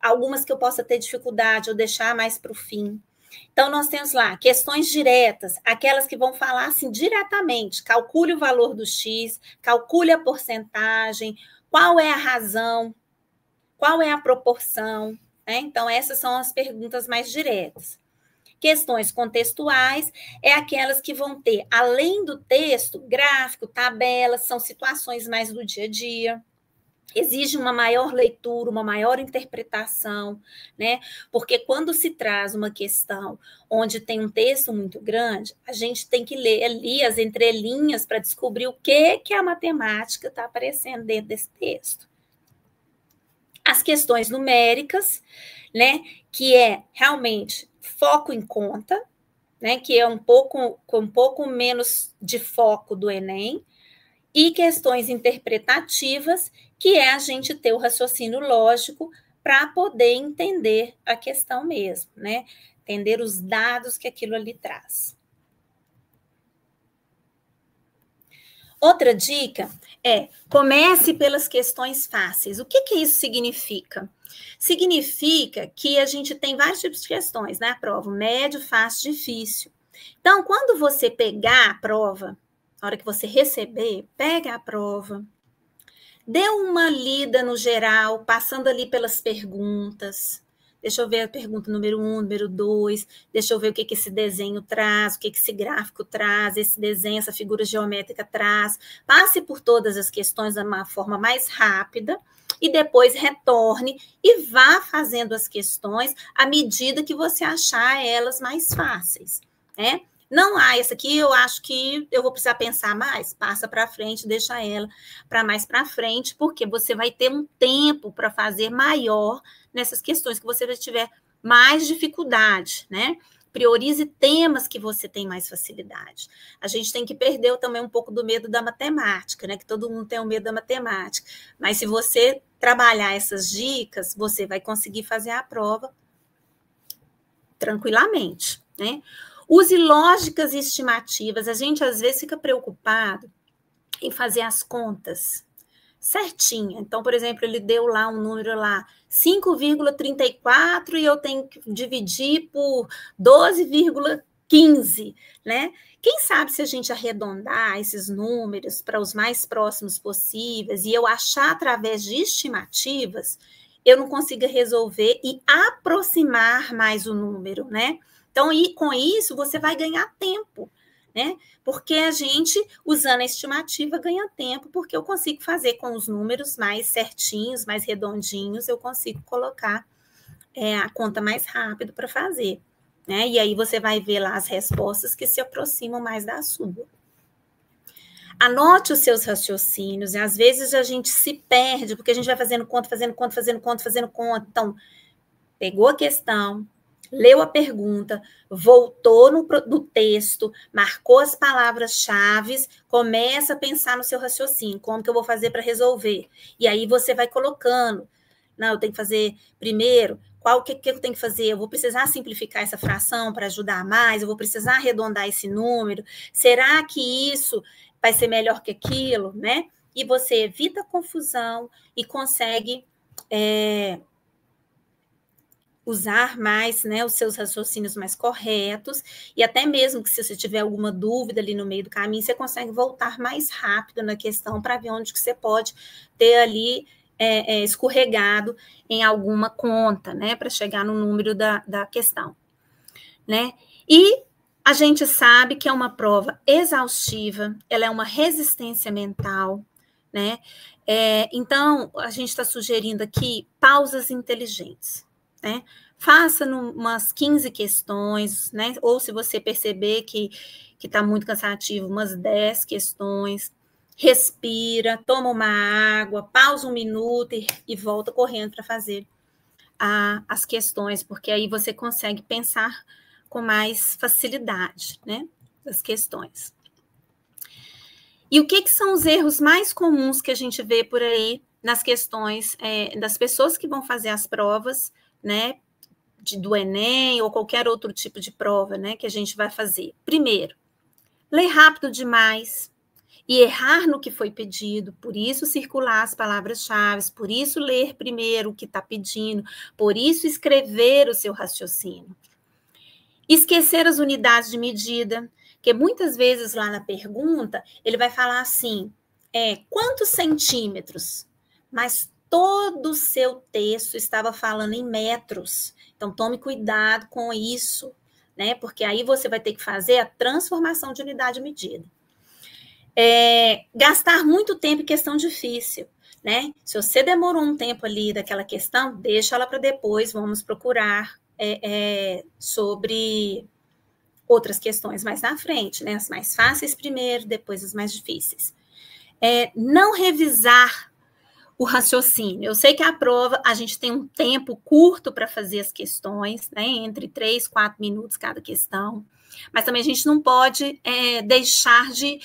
Algumas que eu possa ter dificuldade ou deixar mais para o fim. Então, nós temos lá questões diretas, aquelas que vão falar assim diretamente, calcule o valor do X, calcule a porcentagem, qual é a razão, qual é a proporção, né? Então, essas são as perguntas mais diretas. Questões contextuais é aquelas que vão ter, além do texto, gráfico, tabelas, são situações mais do dia a dia. Exige uma maior leitura, uma maior interpretação, né? Porque quando se traz uma questão onde tem um texto muito grande, a gente tem que ler ali as entrelinhas para descobrir o que a matemática está aparecendo dentro desse texto. As questões numéricas, né? Que é realmente foco em conta, né? Que é um pouco menos de foco do Enem. E questões interpretativas, que é a gente ter o raciocínio lógico para poder entender a questão mesmo, né? Entender os dados que aquilo ali traz. Outra dica é, comece pelas questões fáceis. O que isso significa? Significa que a gente tem vários tipos de questões na prova, médio, fácil, difícil. Então, quando você pegar a prova, na hora que você receber, pega a prova, dê uma lida no geral, passando ali pelas perguntas. Deixa eu ver a pergunta número 1, número 2, deixa eu ver o que esse desenho traz, o que esse gráfico traz, esse desenho, essa figura geométrica traz. Passe por todas as questões de uma forma mais rápida e depois retorne e vá fazendo as questões à medida que você achar elas mais fáceis, né? Não, essa aqui eu acho que eu vou precisar pensar mais, passa para frente, deixa ela para mais para frente, porque você vai ter um tempo para fazer maior nessas questões que você tiver mais dificuldade, né? Priorize temas que você tem mais facilidade. A gente tem que perder também um pouco do medo da matemática, né? Que todo mundo tem o medo da matemática. Mas se você trabalhar essas dicas, você vai conseguir fazer a prova tranquilamente, né? Use lógicas e estimativas. A gente, às vezes, fica preocupado em fazer as contas certinha. Então, por exemplo, ele deu lá um número lá, 5,34 e eu tenho que dividir por 12,15, né? Quem sabe se a gente arredondar esses números para os mais próximos possíveis e eu achar através de estimativas, eu não consiga resolver e aproximar mais o número, né? Então, e com isso, você vai ganhar tempo, né? Porque a gente, usando a estimativa, ganha tempo, porque eu consigo fazer com os números mais certinhos, mais redondinhos, eu consigo colocar a conta mais rápido para fazer, né? E aí você vai ver lá as respostas que se aproximam mais da sua. Anote os seus raciocínios, e às vezes a gente se perde, porque a gente vai fazendo conta. Então, pegou a questão, leu a pergunta, voltou no texto, marcou as palavras-chave, começa a pensar no seu raciocínio, como que eu vou fazer para resolver? E aí você vai colocando, não, eu tenho que fazer primeiro, o que eu tenho que fazer? Eu vou precisar simplificar essa fração para ajudar mais, eu vou precisar arredondar esse número, será que isso vai ser melhor que aquilo, né? E você evita a confusão e consegue usar mais, né, os seus raciocínios mais corretos, e até mesmo que se você tiver alguma dúvida ali no meio do caminho, você consegue voltar mais rápido na questão para ver onde que você pode ter ali escorregado em alguma conta, né, para chegar no número da questão, né? E a gente sabe que é uma prova exaustiva, ela é uma resistência mental, né? Então, a gente está sugerindo aqui pausas inteligentes, né? Faça umas 15 questões, né? Ou se você perceber que está muito cansativo, umas 10 questões. Respira, toma uma água, pausa um minuto e volta correndo para fazer as questões, porque aí você consegue pensar com mais facilidade, né? Das questões. E o que são os erros mais comuns que a gente vê por aí nas questões das pessoas que vão fazer as provas, né? Do Enem ou qualquer outro tipo de prova, né? Que a gente vai fazer. Primeiro, ler rápido demais e errar no que foi pedido, por isso circular as palavras-chave, por isso ler primeiro o que está pedindo, por isso escrever o seu raciocínio. Esquecer as unidades de medida, que muitas vezes lá na pergunta, ele vai falar assim, quantos centímetros? Mas todo o seu texto estava falando em metros, então tome cuidado com isso, né? Porque aí você vai ter que fazer a transformação de unidade de medida. Gastar muito tempo em questão difícil, né? Se você demorou um tempo ali daquela questão, deixa ela para depois, vamos procurar sobre outras questões mais na frente, né? As mais fáceis primeiro, depois as mais difíceis. Não revisar o raciocínio. Eu sei que a prova, a gente tem um tempo curto para fazer as questões, né? Entre 3, 4 minutos cada questão, mas também a gente não pode deixar de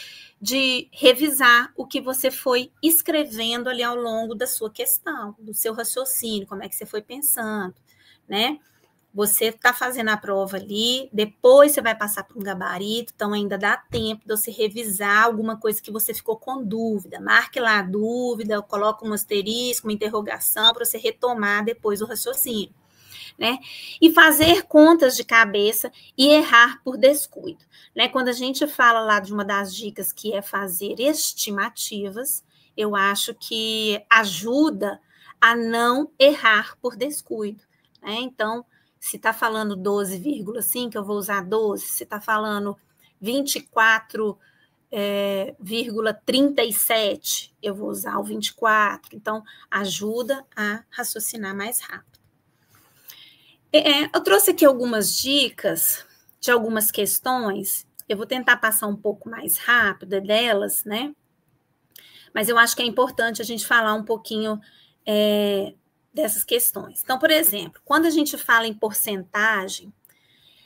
revisar o que você foi escrevendo ali ao longo da sua questão, do seu raciocínio, como é que você foi pensando, né? Você está fazendo a prova ali, depois você vai passar para um gabarito, então ainda dá tempo de você revisar alguma coisa que você ficou com dúvida. Marque lá a dúvida, coloca um asterisco, uma interrogação, para você retomar depois o raciocínio, né? E fazer contas de cabeça e errar por descuido, né? Quando a gente fala lá de uma das dicas que é fazer estimativas, eu acho que ajuda a não errar por descuido, né? Então, se está falando 12,5, eu vou usar 12. Se está falando 24,37, eu vou usar o 24. Então, ajuda a raciocinar mais rápido. Eu trouxe aqui algumas dicas de algumas questões. Eu vou tentar passar um pouco mais rápido delas, né? Mas eu acho que é importante a gente falar um pouquinho dessas questões. Então, por exemplo, quando a gente fala em porcentagem,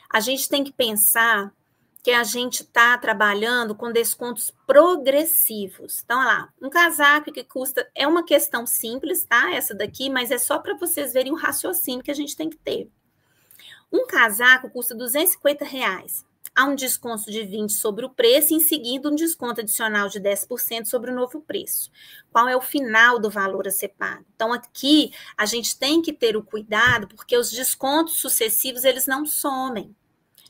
a gente tem que pensar que a gente está trabalhando com descontos progressivos. Então, olha lá, um casaco que custa... É uma questão simples, tá? Essa daqui, mas é só para vocês verem o raciocínio que a gente tem que ter. Um casaco custa R$250. Há um desconto de 20% sobre o preço e em seguida um desconto adicional de 10% sobre o novo preço. Qual é o final do valor a ser pago? Então, aqui a gente tem que ter o cuidado, porque os descontos sucessivos, eles não somem,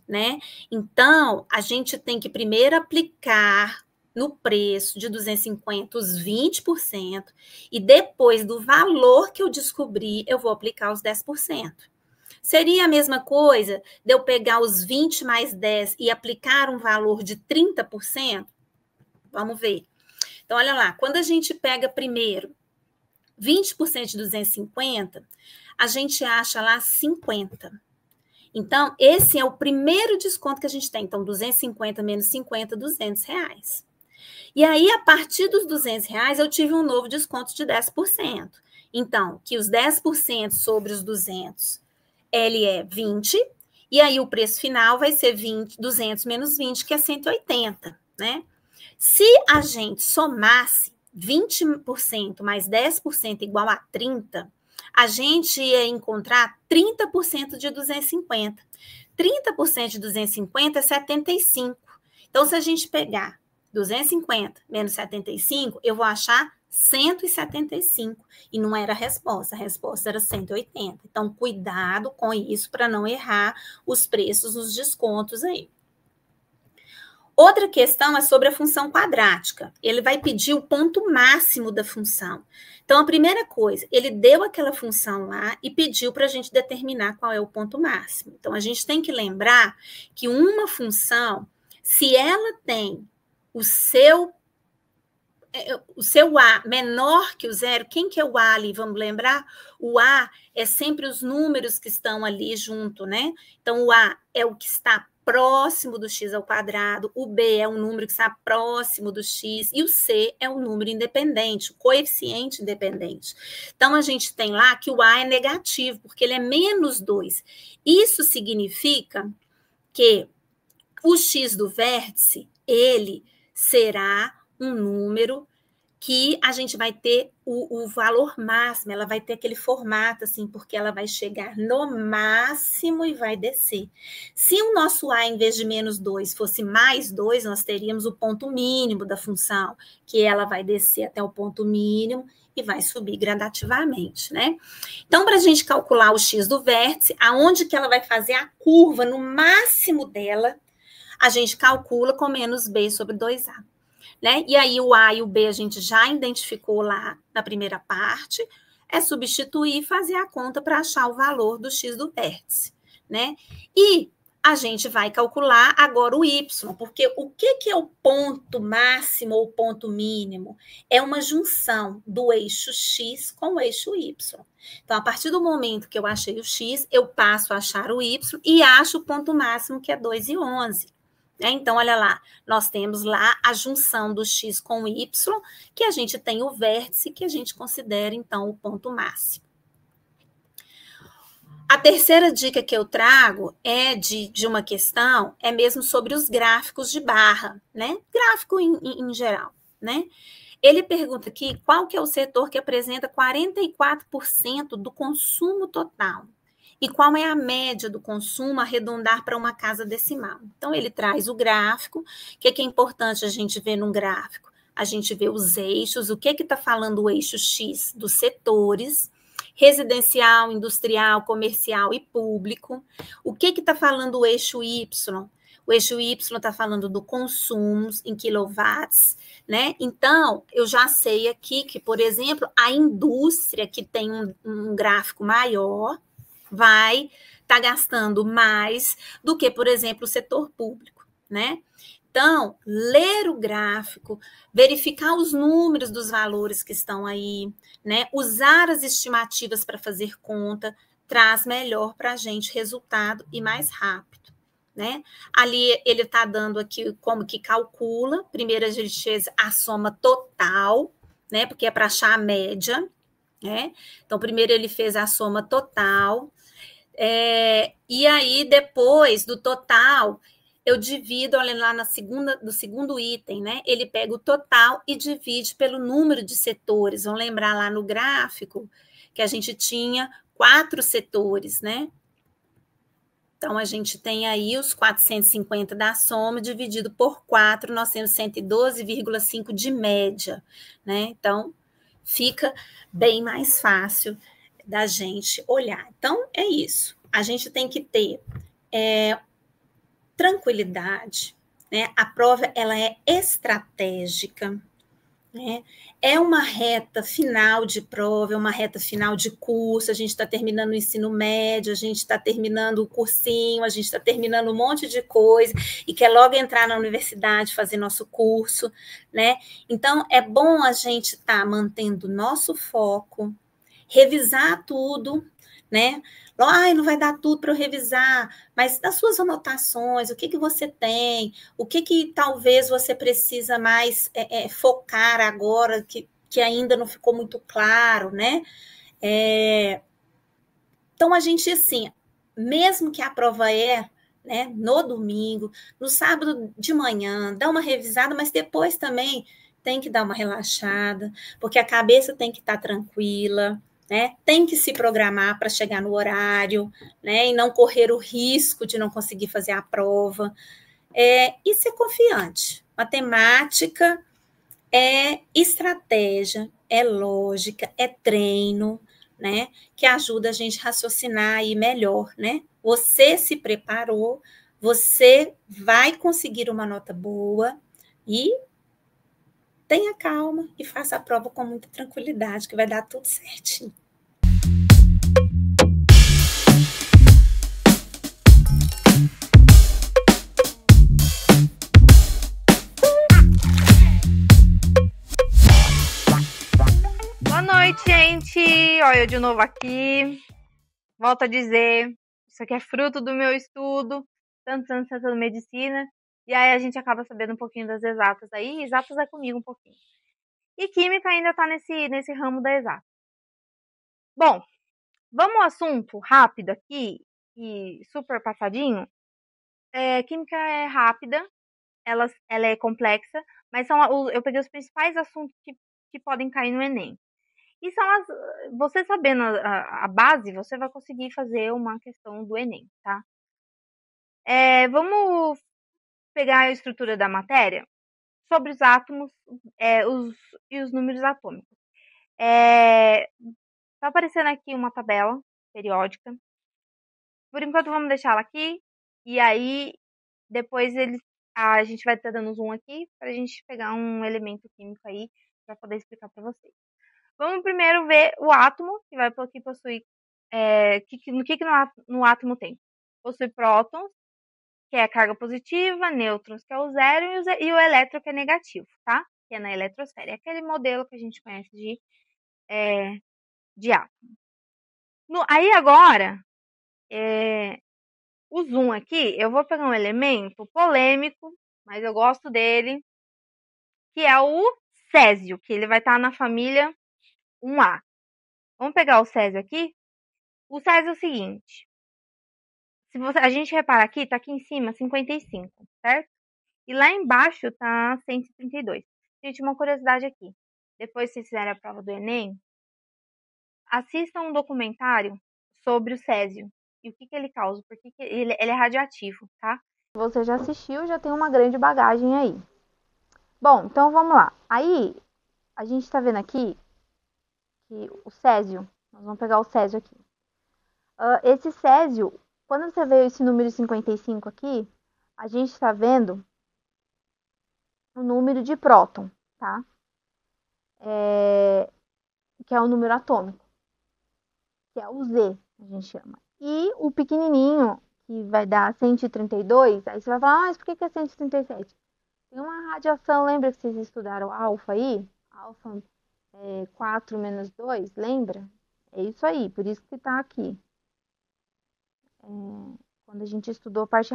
né? Então, a gente tem que primeiro aplicar no preço de 250 os 20% e depois do valor que eu descobri, eu vou aplicar os 10%. Seria a mesma coisa de eu pegar os 20 mais 10 e aplicar um valor de 30%? Vamos ver. Então, olha lá, quando a gente pega primeiro 20% de 250, a gente acha lá 50. Então, esse é o primeiro desconto que a gente tem. Então, 250 menos 50, R$200. E aí, a partir dos R$200, eu tive um novo desconto de 10%. Então, que os 10% sobre os 200... ele é 20, e aí o preço final vai ser 200 menos 20, que é 180, né? Se a gente somasse 20% mais 10% igual a 30, a gente ia encontrar 30% de 250. 30% de 250 é 75. Então, se a gente pegar 250 menos 75, eu vou achar 175, e não era a resposta era 180. Então, cuidado com isso para não errar os preços, os descontos aí. Outra questão é sobre a função quadrática. Ele vai pedir o ponto máximo da função. Então, a primeira coisa, ele deu aquela função lá e pediu para a gente determinar qual é o ponto máximo. Então, a gente tem que lembrar que uma função, se ela tem o seu A menor que o zero, quem que é o A ali? Vamos lembrar? O A é sempre os números que estão ali junto, né? Então, o A é o que está próximo do x ao quadrado, o B é um número que está próximo do x, e o C é um número independente, o coeficiente independente. Então, a gente tem lá que o A é negativo, porque ele é menos 2. Isso significa que o x do vértice, ele será um número que a gente vai ter o valor máximo, ela vai ter aquele formato, assim, porque ela vai chegar no máximo e vai descer. Se o nosso A, em vez de menos 2, fosse mais 2, nós teríamos o ponto mínimo da função, que ela vai descer até o ponto mínimo e vai subir gradativamente, né? Então, para a gente calcular o x do vértice, aonde que ela vai fazer a curva no máximo dela, a gente calcula com menos b sobre 2a. Né? E aí o A e o B a gente já identificou lá na primeira parte, é substituir e fazer a conta para achar o valor do x do vértice, né? E a gente vai calcular agora o y, porque o que é o ponto máximo ou ponto mínimo? É uma junção do eixo x com o eixo y. Então, a partir do momento que eu achei o x, eu passo a achar o y e acho o ponto máximo, que é 2,11. Então, olha lá, nós temos lá a junção do x com o y, que a gente tem o vértice, que a gente considera, então, o ponto máximo. A terceira dica que eu trago é de uma questão, é mesmo sobre os gráficos de barra, né? Gráfico em geral, né? Ele pergunta aqui qual que é o setor que apresenta 44% do consumo total. E qual é a média do consumo arredondar para uma casa decimal. Então, ele traz o gráfico. O que é importante a gente ver num gráfico? A gente vê os eixos, o que está falando o eixo X dos setores, residencial, industrial, comercial e público. O que está falando o eixo Y? O eixo Y está falando do consumo em quilowatts, né? Então, eu já sei aqui que, por exemplo, a indústria que tem um gráfico maior, vai estar gastando mais do que, por exemplo, o setor público, né? Então, ler o gráfico, verificar os números dos valores que estão aí, né? Usar as estimativas para fazer conta, traz melhor para a gente resultado e mais rápido, né? Ali ele está dando aqui como que calcula. Primeiro a gente fez a soma total, né? Porque é para achar a média, né? Então, primeiro ele fez a soma total. E aí, depois do total, eu divido, olha lá no segundo item, né? Ele pega o total e divide pelo número de setores. Vamos lembrar lá no gráfico que a gente tinha 4 setores, né? Então, a gente tem aí os 450 da soma, dividido por 4, nós temos 112,5 de média, né? Então, fica bem mais fácil da gente olhar. Então, é isso. A gente tem que ter tranquilidade, né? A prova, ela é estratégica, né? É uma reta final de prova, é uma reta final de curso, a gente está terminando o ensino médio, a gente está terminando o cursinho, a gente está terminando um monte de coisa e quer logo entrar na universidade, fazer nosso curso, né? Então, é bom a gente estar mantendo o nosso foco, revisar tudo, né? Ai, não vai dar tudo para eu revisar, mas das suas anotações, o que você tem, o que talvez você precisa mais focar agora, que ainda não ficou muito claro, né? Então, a gente, assim, mesmo que a prova né, no domingo, no sábado de manhã, dá uma revisada, mas depois também tem que dar uma relaxada, porque a cabeça tem que estar tranquila, né? Tem que se programar para chegar no horário, né? E não correr o risco de não conseguir fazer a prova. E ser confiante. Matemática é estratégia, é lógica, é treino, né? Que ajuda a gente a raciocinar aí melhor, né? Você se preparou, você vai conseguir uma nota boa e tenha calma e faça a prova com muita tranquilidade, que vai dar tudo certinho. Boa noite, gente! Olha eu de novo aqui. Volto a dizer, isso aqui é fruto do meu estudo, tantos anos tentando medicina, e aí a gente acaba sabendo um pouquinho das exatas aí, exatas é comigo um pouquinho. E química ainda tá nesse ramo da exata. Bom, vamos ao assunto rápido aqui, e super passadinho. Química é rápida, ela é complexa, mas eu peguei os principais assuntos que podem cair no Enem. E você sabendo a base, você vai conseguir fazer uma questão do Enem, tá? Vamos pegar a estrutura da matéria sobre os átomos e os números atômicos. Tá aparecendo aqui uma tabela periódica. Por enquanto, vamos deixar ela aqui. E aí, depois a gente vai estar dando zoom aqui para a gente pegar um elemento químico aí para poder explicar para vocês. Vamos primeiro ver o átomo, que possui. No átomo tem? Possui prótons, que é a carga positiva, nêutrons, que é o zero, e o elétron, que é negativo, tá? Que é na eletrosfera. É aquele modelo que a gente conhece de átomo. Aí agora, o zoom aqui, eu vou pegar um elemento polêmico, mas eu gosto dele, que é o césio, que ele vai estar na família 1A. Vamos pegar o césio aqui? O césio é o seguinte. A gente reparar aqui, tá aqui em cima 55, certo? E lá embaixo tá 132. Gente, uma curiosidade aqui. Depois que vocês fizerem a prova do Enem, assistam um documentário sobre o césio e o que ele causa, porque ele é radioativo, tá? Se você já assistiu, já tem uma grande bagagem aí. Bom, então vamos lá. Aí, a gente tá vendo aqui que o césio, nós vamos pegar o césio aqui. Esse césio, quando você vê esse número 55 aqui, a gente está vendo o número de próton, tá? Que é o número atômico, que é o Z, a gente chama. E o pequenininho, que vai dar 132, aí você vai falar, mas por que é 137? Tem uma radiação, lembra que vocês estudaram alfa aí? Alfa 4 menos 2, lembra? É isso aí, por isso que tá aqui. Quando a gente estudou a parte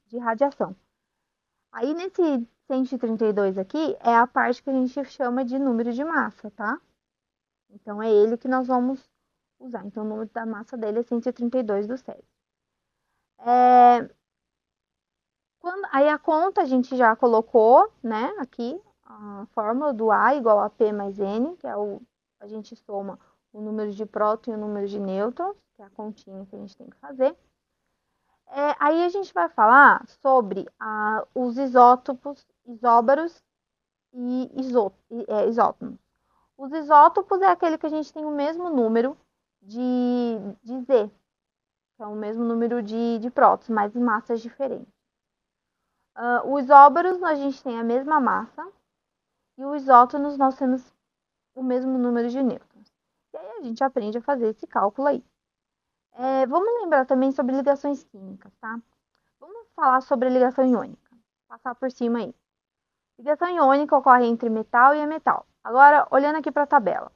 de radiação. Aí nesse 132 aqui é a parte que a gente chama de número de massa, tá? Então é ele que nós vamos usar. Então o número da massa dele é 132 do césio. Aí a conta a gente já colocou, né? Aqui a fórmula do A igual a P mais N, que é a gente soma o número de próton e o número de nêutrons, que é a continha que a gente tem que fazer. Aí a gente vai falar sobre os isótopos, isóbaros e isótopos. Os isótopos é aquele que a gente tem o mesmo número de Z, que é o mesmo número de prótons, mas em massas diferentes. Os isóbaros a gente tem a mesma massa e os isótonos nós temos o mesmo número de nêutrons. E aí a gente aprende a fazer esse cálculo aí. Vamos lembrar também sobre ligações químicas, tá? Vamos falar sobre a ligação iônica. Passar por cima aí. Ligação iônica ocorre entre metal e metal. Agora, olhando aqui para a tabela.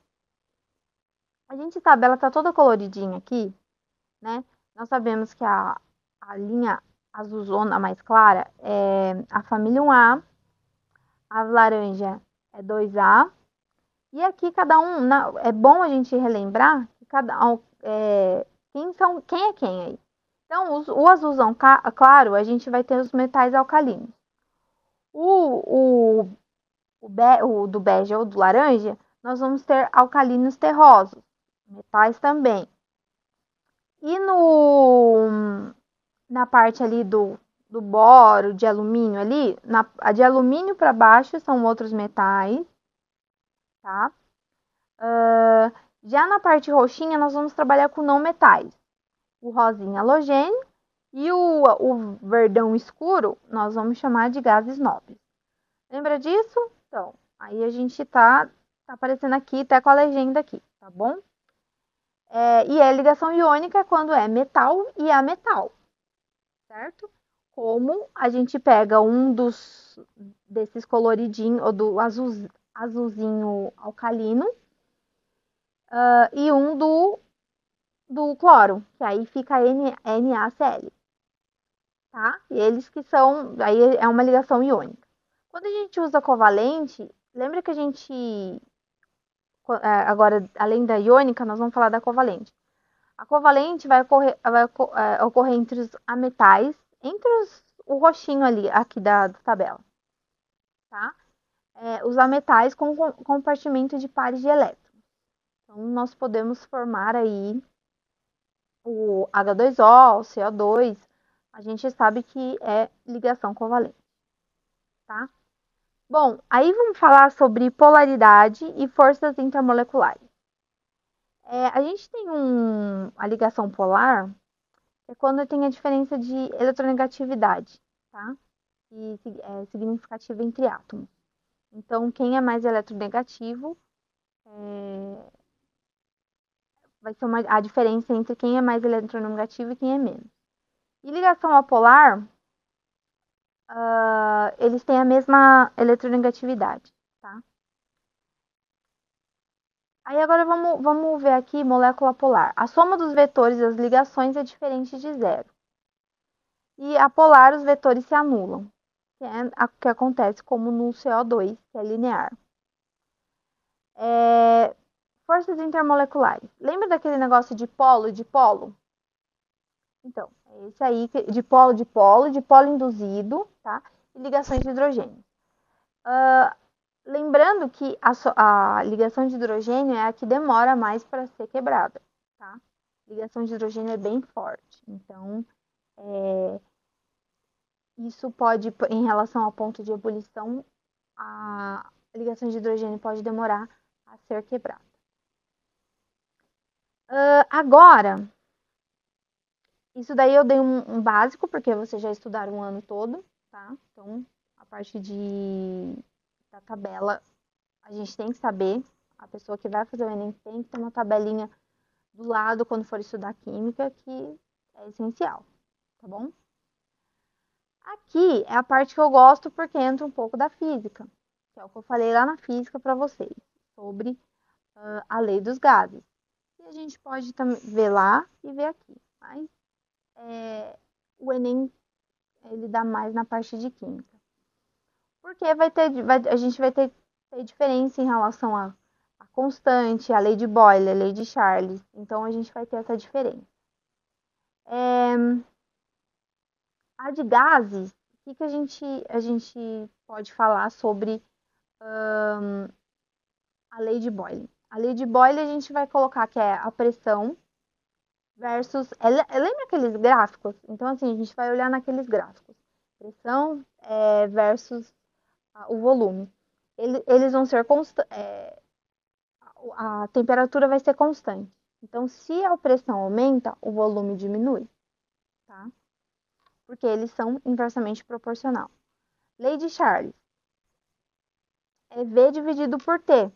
A tabela está toda coloridinha aqui, né? Nós sabemos que a linha azulzona mais clara é a família 1A, a laranja é 2A, e aqui cada um, é bom a gente relembrar que quem é quem aí. Então, o azulzão claro, a gente vai ter os metais alcalinos. O do bege ou do laranja, nós vamos ter alcalinos terrosos, metais também. E na parte ali do boro, de alumínio ali, a de alumínio para baixo são outros metais, tá? Já na parte roxinha, nós vamos trabalhar com não metais. O rosinha halogênio E o verdão escuro nós vamos chamar de gases nobres. Lembra disso? Então, aí a gente tá aparecendo aqui, tá com a legenda aqui, tá bom? E a ligação iônica é quando é metal e ametal, certo? Como a gente pega um desses coloridinhos, ou do azulzinho alcalino, e um do cloro, que aí fica NaCl, tá? E eles que são, aí é uma ligação iônica. Quando a gente usa covalente, lembra que a gente, agora, além da iônica, nós vamos falar da covalente. A covalente vai ocorrer entre os ametais, o roxinho ali, aqui da tabela, tá? Os ametais com compartimento de pares de elétrons. Então, nós podemos formar aí o H2O, o CO2, a gente sabe que é ligação covalente, tá? Bom, aí vamos falar sobre polaridade e forças intermoleculares. A gente tem a ligação polar, é quando tem a diferença de eletronegatividade, tá? E é significativa entre átomos. Então, quem é mais eletronegativo vai ser a diferença entre quem é mais eletronegativo e quem é menos. E ligação apolar, eles têm a mesma eletronegatividade, tá? Aí agora vamos ver aqui molécula polar. A soma dos vetores das ligações é diferente de zero. E a polar, os vetores se anulam, que é o que acontece como no CO2, que é linear. Forças intermoleculares. Lembra daquele negócio de polo e dipolo? Então, é esse aí, de polo induzido, tá? E ligações de hidrogênio. Lembrando que a ligação de hidrogênio é a que demora mais para ser quebrada, tá? A ligação de hidrogênio é bem forte. Então, isso pode, em relação ao ponto de ebulição, a ligação de hidrogênio pode demorar a ser quebrada. Agora, isso daí eu dei um básico, porque vocês já estudaram o ano todo, tá? Então, a parte da tabela, a gente tem que saber, a pessoa que vai fazer o Enem tem que ter uma tabelinha do lado quando for estudar química, que é essencial, tá bom? Aqui é a parte que eu gosto porque entra um pouco da física, que é o que eu falei lá na física para vocês, sobre a lei dos gases. E a gente pode ver lá e ver aqui, mas o Enem ele dá mais na parte de química. Porque a gente vai ter diferença em relação a constante, a lei de Boyle, a lei de Charles. Então, a gente vai ter essa diferença. A de gases, o que a gente pode falar sobre a lei de Boyle? A lei de Boyle a gente vai colocar que é a pressão versus... lembra aqueles gráficos? Então, assim, a gente vai olhar naqueles gráficos. Pressão versus o volume. Eles vão ser constantes. A temperatura vai ser constante. Então, se a pressão aumenta, o volume diminui, tá? Porque eles são inversamente proporcional. Lei de Charles é V dividido por T,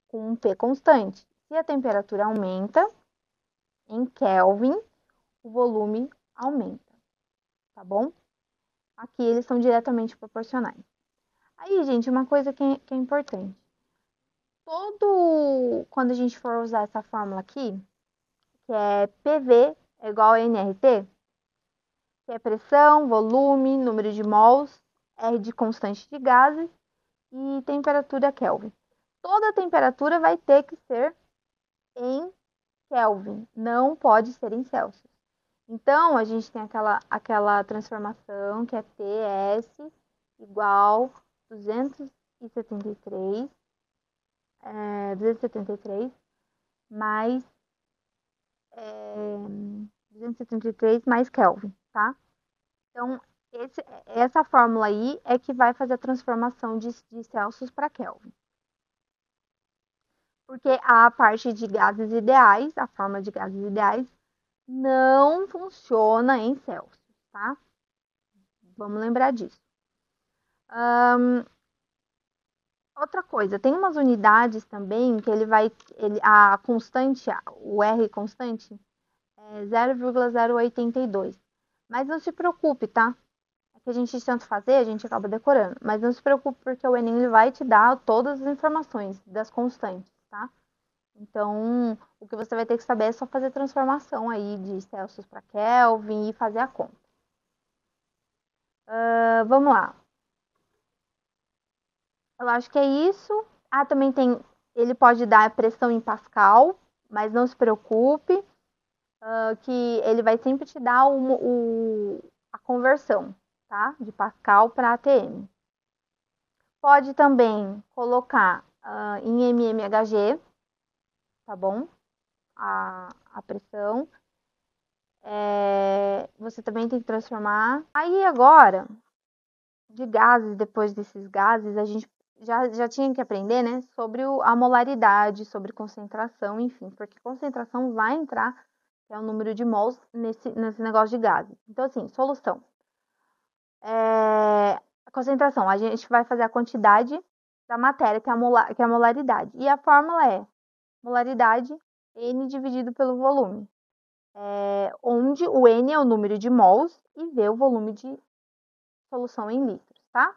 com um P constante. Se a temperatura aumenta, em Kelvin, o volume aumenta, tá bom? Aqui eles são diretamente proporcionais. Aí, gente, uma coisa que é importante. Quando a gente for usar essa fórmula aqui, que é PV é igual a nRT, que é pressão, volume, número de mols, R de constante de gases e temperatura Kelvin. Toda temperatura vai ter que ser em Kelvin, não pode ser em Celsius. Então, a gente tem aquela transformação que é TS igual 273 mais 273 mais Kelvin, tá? Então, essa fórmula aí é que vai fazer a transformação de Celsius para Kelvin. Porque a parte de gases ideais, a fórmula de gases ideais, não funciona em Celsius. tá? Vamos lembrar disso. Outra coisa, tem umas unidades também que a constante, o R constante, é 0,082. Mas não se preocupe, tá? É que a gente tenta fazer, a gente acaba decorando. Mas não se preocupe porque o Enem vai te dar todas as informações das constantes, tá? Então, o que você vai ter que saber é só fazer transformação aí de Celsius para Kelvin e fazer a conta. Vamos lá. Eu acho que é isso. Também ele pode dar pressão em Pascal, mas não se preocupe, que ele vai sempre te dar a conversão, tá? De Pascal para ATM. Pode também colocar em mmHg, tá bom? A pressão. Você também tem que transformar. Aí agora, de gases, depois desses gases, a gente já tinha que aprender, né, sobre a molaridade, sobre concentração, enfim, porque concentração vai entrar, que é o número de mols, nesse negócio de gases. Então, assim, solução. A concentração, a gente vai fazer a quantidade da matéria, que é a molaridade. E a fórmula é molaridade N dividido pelo volume. Onde o N é o número de mols e V o volume de solução em litros, tá?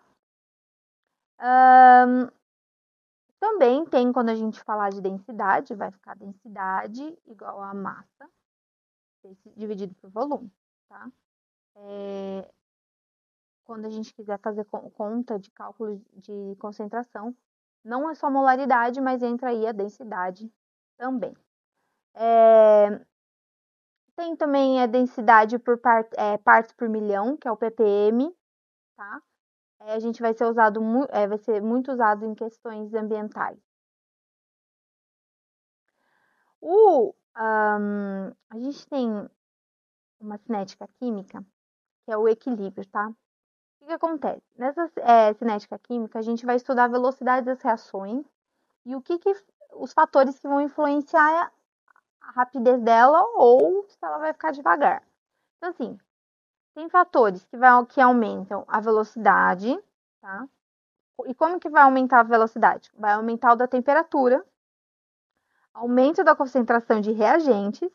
Também tem, quando a gente falar de densidade, vai ficar densidade igual a massa dividido por volume, tá? Quando a gente quiser fazer conta de cálculo de concentração, não é só molaridade, mas entra aí a densidade também. Tem também a densidade por partes por milhão, que é o ppm, tá? A gente vai ser muito usado em questões ambientais. A gente tem uma cinética química, que é o equilíbrio, tá? O que acontece? Nessa cinética química, a gente vai estudar a velocidade das reações e os fatores que vão influenciar a rapidez dela ou se ela vai ficar devagar. Então, assim, tem fatores que aumentam a velocidade, tá? E como que vai aumentar a velocidade? Vai aumentar o da temperatura, aumento da concentração de reagentes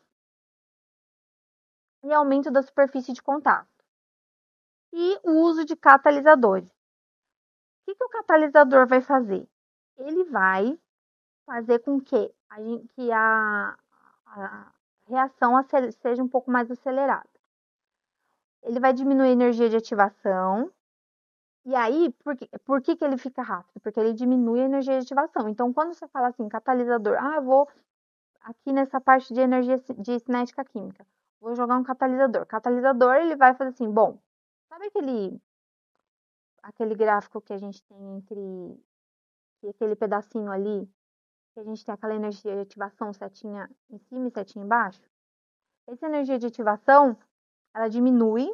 e aumento da superfície de contato. E o uso de catalisadores. O que o catalisador vai fazer? Ele vai fazer com que a reação seja um pouco mais acelerada. Ele vai diminuir a energia de ativação. E aí, por que ele fica rápido? Porque ele diminui a energia de ativação. Então, quando você fala assim, catalisador, eu vou aqui nessa parte de energia de cinética química, vou jogar um catalisador. Catalisador, ele vai fazer assim, bom, sabe aquele gráfico que a gente tem entre aquele pedacinho ali, que a gente tem aquela energia de ativação, setinha em cima e setinha embaixo? Essa energia de ativação, ela diminui,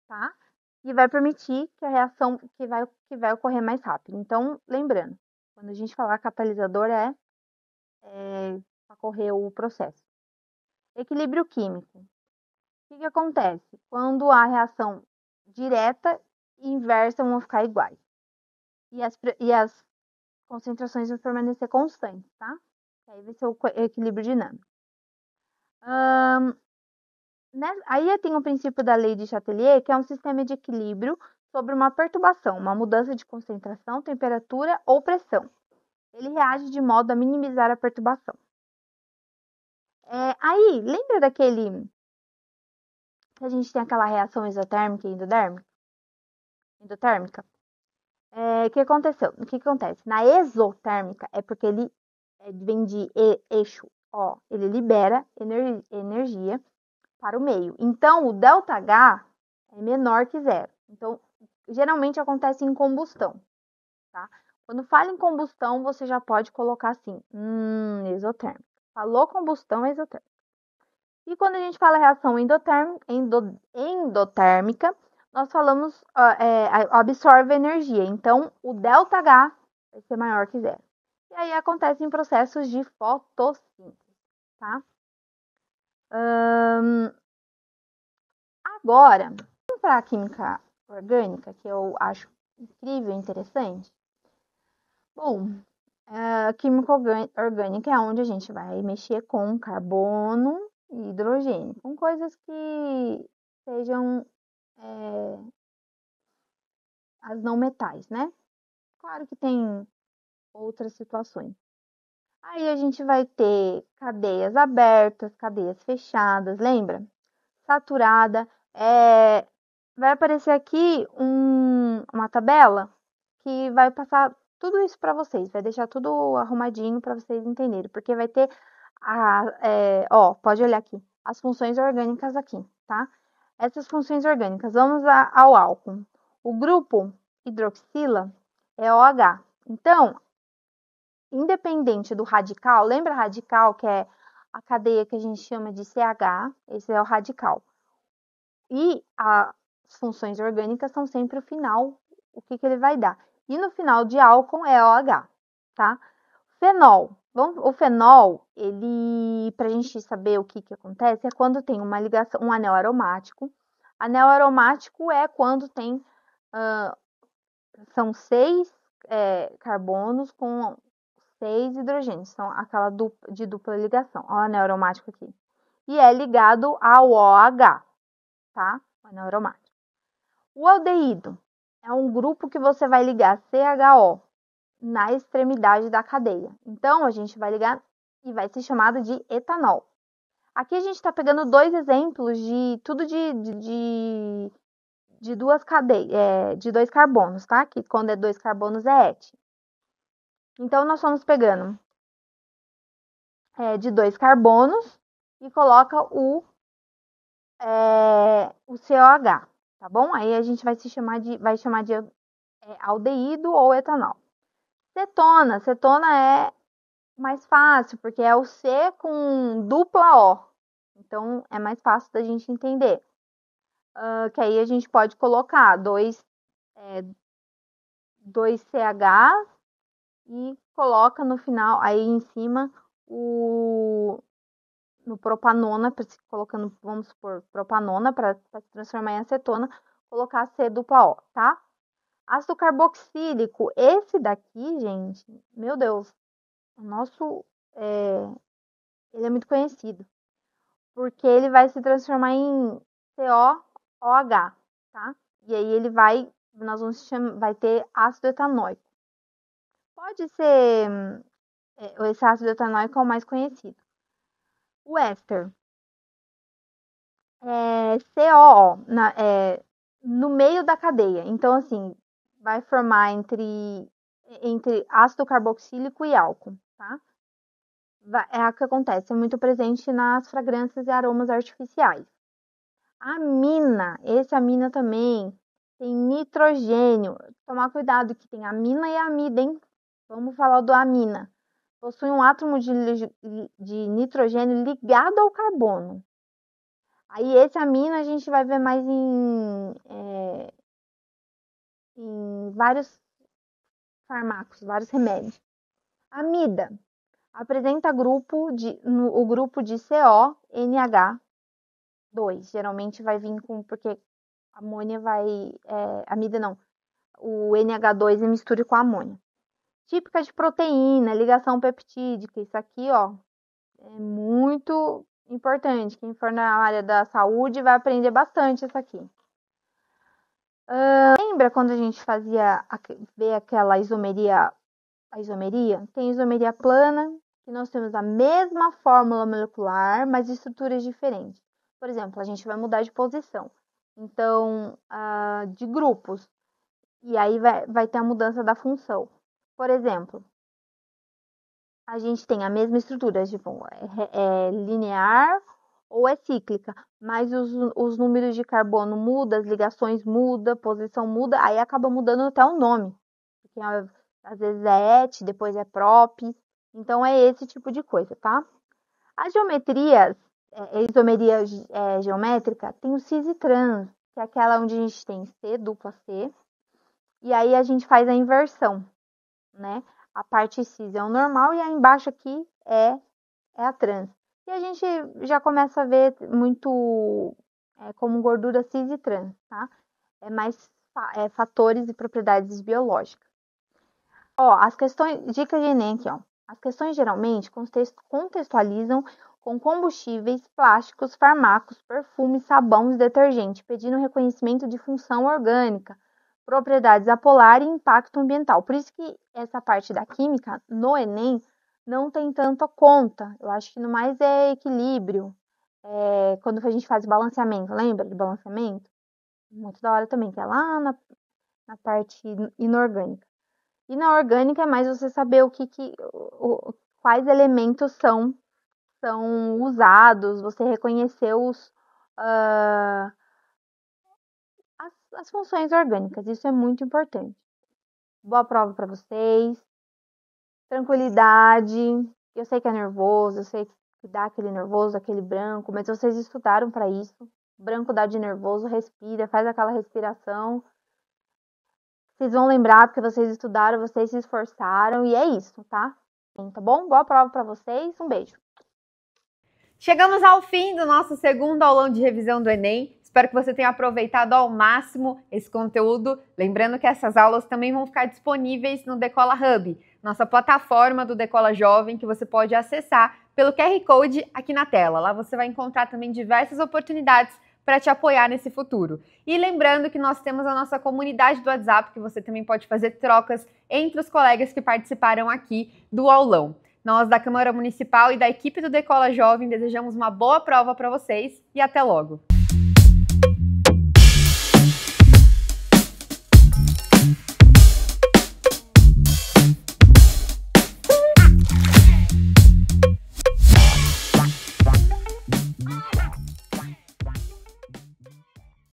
tá? E vai permitir que a reação que vai ocorrer mais rápido. Então, lembrando, quando a gente falar catalisador é para correr o processo. Equilíbrio químico. O que acontece? Quando a reação direta e inversa vão ficar iguais. E as concentrações vão permanecer constantes, tá? Aí vai ser o equilíbrio dinâmico. Aí tem o princípio da lei de Chatelier, que é um sistema de equilíbrio sobre uma perturbação, uma mudança de concentração, temperatura ou pressão. Ele reage de modo a minimizar a perturbação. Aí, lembra daquele que a gente tem aquela reação exotérmica e endotérmica? O que aconteceu? O que acontece? Na exotérmica é porque ele vem de eixo, ele libera energia para o meio. Então, o ΔH é menor que zero. Então, geralmente acontece em combustão, tá? Quando fala em combustão, você já pode colocar assim, exotérmica. Falou combustão, é exotérmica. E quando a gente fala reação endotérmica, nós falamos absorve energia. Então, o ΔH vai ser maior que zero. E aí acontece em processos de fotossíntese, tá? Agora, vamos para a química orgânica, que eu acho incrível e interessante? Bom, a química orgânica é onde a gente vai mexer com carbono e hidrogênio, com coisas que sejam as não metais, né? Claro que tem outras situações. Aí a gente vai ter cadeias abertas, cadeias fechadas, lembra? Saturada. Vai aparecer aqui uma tabela que vai passar tudo isso para vocês, vai deixar tudo arrumadinho para vocês entenderem, porque vai ter pode olhar aqui, as funções orgânicas aqui, tá? Essas funções orgânicas, vamos ao álcool. O grupo hidroxila é OH. Então, independente do radical, lembra radical, que é a cadeia que a gente chama de CH, esse é o radical. E as funções orgânicas são sempre o final, o que ele vai dar. E no final de álcool é OH, tá? Fenol. O fenol, para a gente saber o que acontece, é quando tem uma ligação, um anel aromático. Anel aromático é quando tem, são 6 carbonos com 6 hidrogênios, são aquela de dupla ligação. Olha o anel aromático aqui. E é ligado ao OH, tá? O anel aromático. O aldeído é um grupo que você vai ligar CHO na extremidade da cadeia. Então, a gente vai ligar e vai ser chamado de etanol. Aqui a gente está pegando 2 exemplos de tudo de duas cadeias, de 2 carbonos, tá? Que quando é 2 carbonos é et. Então, nós vamos pegando de 2 carbonos e coloca o COH, tá bom? Aí a gente vai chamar de aldeído ou etanol. Cetona é mais fácil, porque é o C com dupla O. Então, é mais fácil da gente entender. Que aí a gente pode colocar 2 CH e coloca no final, aí em cima, no propanona, colocando, vamos supor, propanona, para se transformar em acetona, colocar C dupla O, tá? Ácido carboxílico, esse daqui, gente, meu Deus, o nosso, ele é muito conhecido, porque ele vai se transformar em COOH, tá? E aí vai ter ácido etanóico. Pode ser, esse ácido etanóico é o mais conhecido. O éster é COO, no meio da cadeia. Então, assim, vai formar entre ácido carboxílico e álcool, tá? É o que acontece, é muito presente nas fragrâncias e aromas artificiais. Essa amina também tem nitrogênio. Tomar cuidado que tem amina e amida, hein? Vamos falar do amina. Possui um átomo de nitrogênio ligado ao carbono. Aí esse amina a gente vai ver mais em vários fármacos, vários remédios. Amida apresenta o grupo de CONH2. Geralmente vai vir porque amônia amida não. O NH2 mistura com a amônia. Típica de proteína, ligação peptídica. Isso aqui, ó, é muito importante. Quem for na área da saúde vai aprender bastante isso aqui. Lembra quando a gente ver aquela isomeria? A isomeria? Tem isomeria plana, que nós temos a mesma fórmula molecular, mas estruturas diferentes. Por exemplo, a gente vai mudar de posição. Então, de grupos. E aí vai ter a mudança da função. Por exemplo, a gente tem a mesma estrutura, tipo, é linear ou é cíclica, mas os números de carbono mudam, as ligações mudam, a posição muda, aí acaba mudando até o nome. Porque às vezes é et, depois é prop, então é esse tipo de coisa, tá? As geometrias, isomeria geométrica, tem o cis e trans, que é aquela onde a gente tem C, dupla C, e aí a gente faz a inversão, né? A parte cis é o normal e a embaixo aqui é a trans. E a gente já começa a ver muito como gordura cis e trans, tá? mais fatores e propriedades biológicas. As questões, dica de Enem aqui, As questões geralmente contextualizam com combustíveis, plásticos, fármacos, perfumes, sabão e detergente, pedindo reconhecimento de função orgânica, propriedades apolar e impacto ambiental. Por isso que essa parte da química, no Enem, não tem tanta conta. Eu acho que no mais é equilíbrio. Quando a gente faz balanceamento, lembra de balanceamento? Muito da hora também, que é lá na parte inorgânica. E na orgânica é mais você saber quais elementos são usados, você reconhecer as funções orgânicas. Isso é muito importante. Boa prova para vocês. Tranquilidade. Eu sei que é nervoso, eu sei que dá aquele nervoso, aquele branco, mas vocês estudaram para isso. Branco dá de nervoso, respira, faz aquela respiração. Vocês vão lembrar porque vocês estudaram, vocês se esforçaram e é isso, tá? Tá bom? Boa prova para vocês. Um beijo. Chegamos ao fim do nosso segundo aulão de revisão do Enem. Espero que você tenha aproveitado ao máximo esse conteúdo. Lembrando que essas aulas também vão ficar disponíveis no Decola Hub, nossa plataforma do Decola Jovem, que você pode acessar pelo QR Code aqui na tela. Lá você vai encontrar também diversas oportunidades para te apoiar nesse futuro. E lembrando que nós temos a nossa comunidade do WhatsApp, que você também pode fazer trocas entre os colegas que participaram aqui do aulão. Nós da Câmara Municipal e da equipe do Decola Jovem desejamos uma boa prova para vocês e até logo!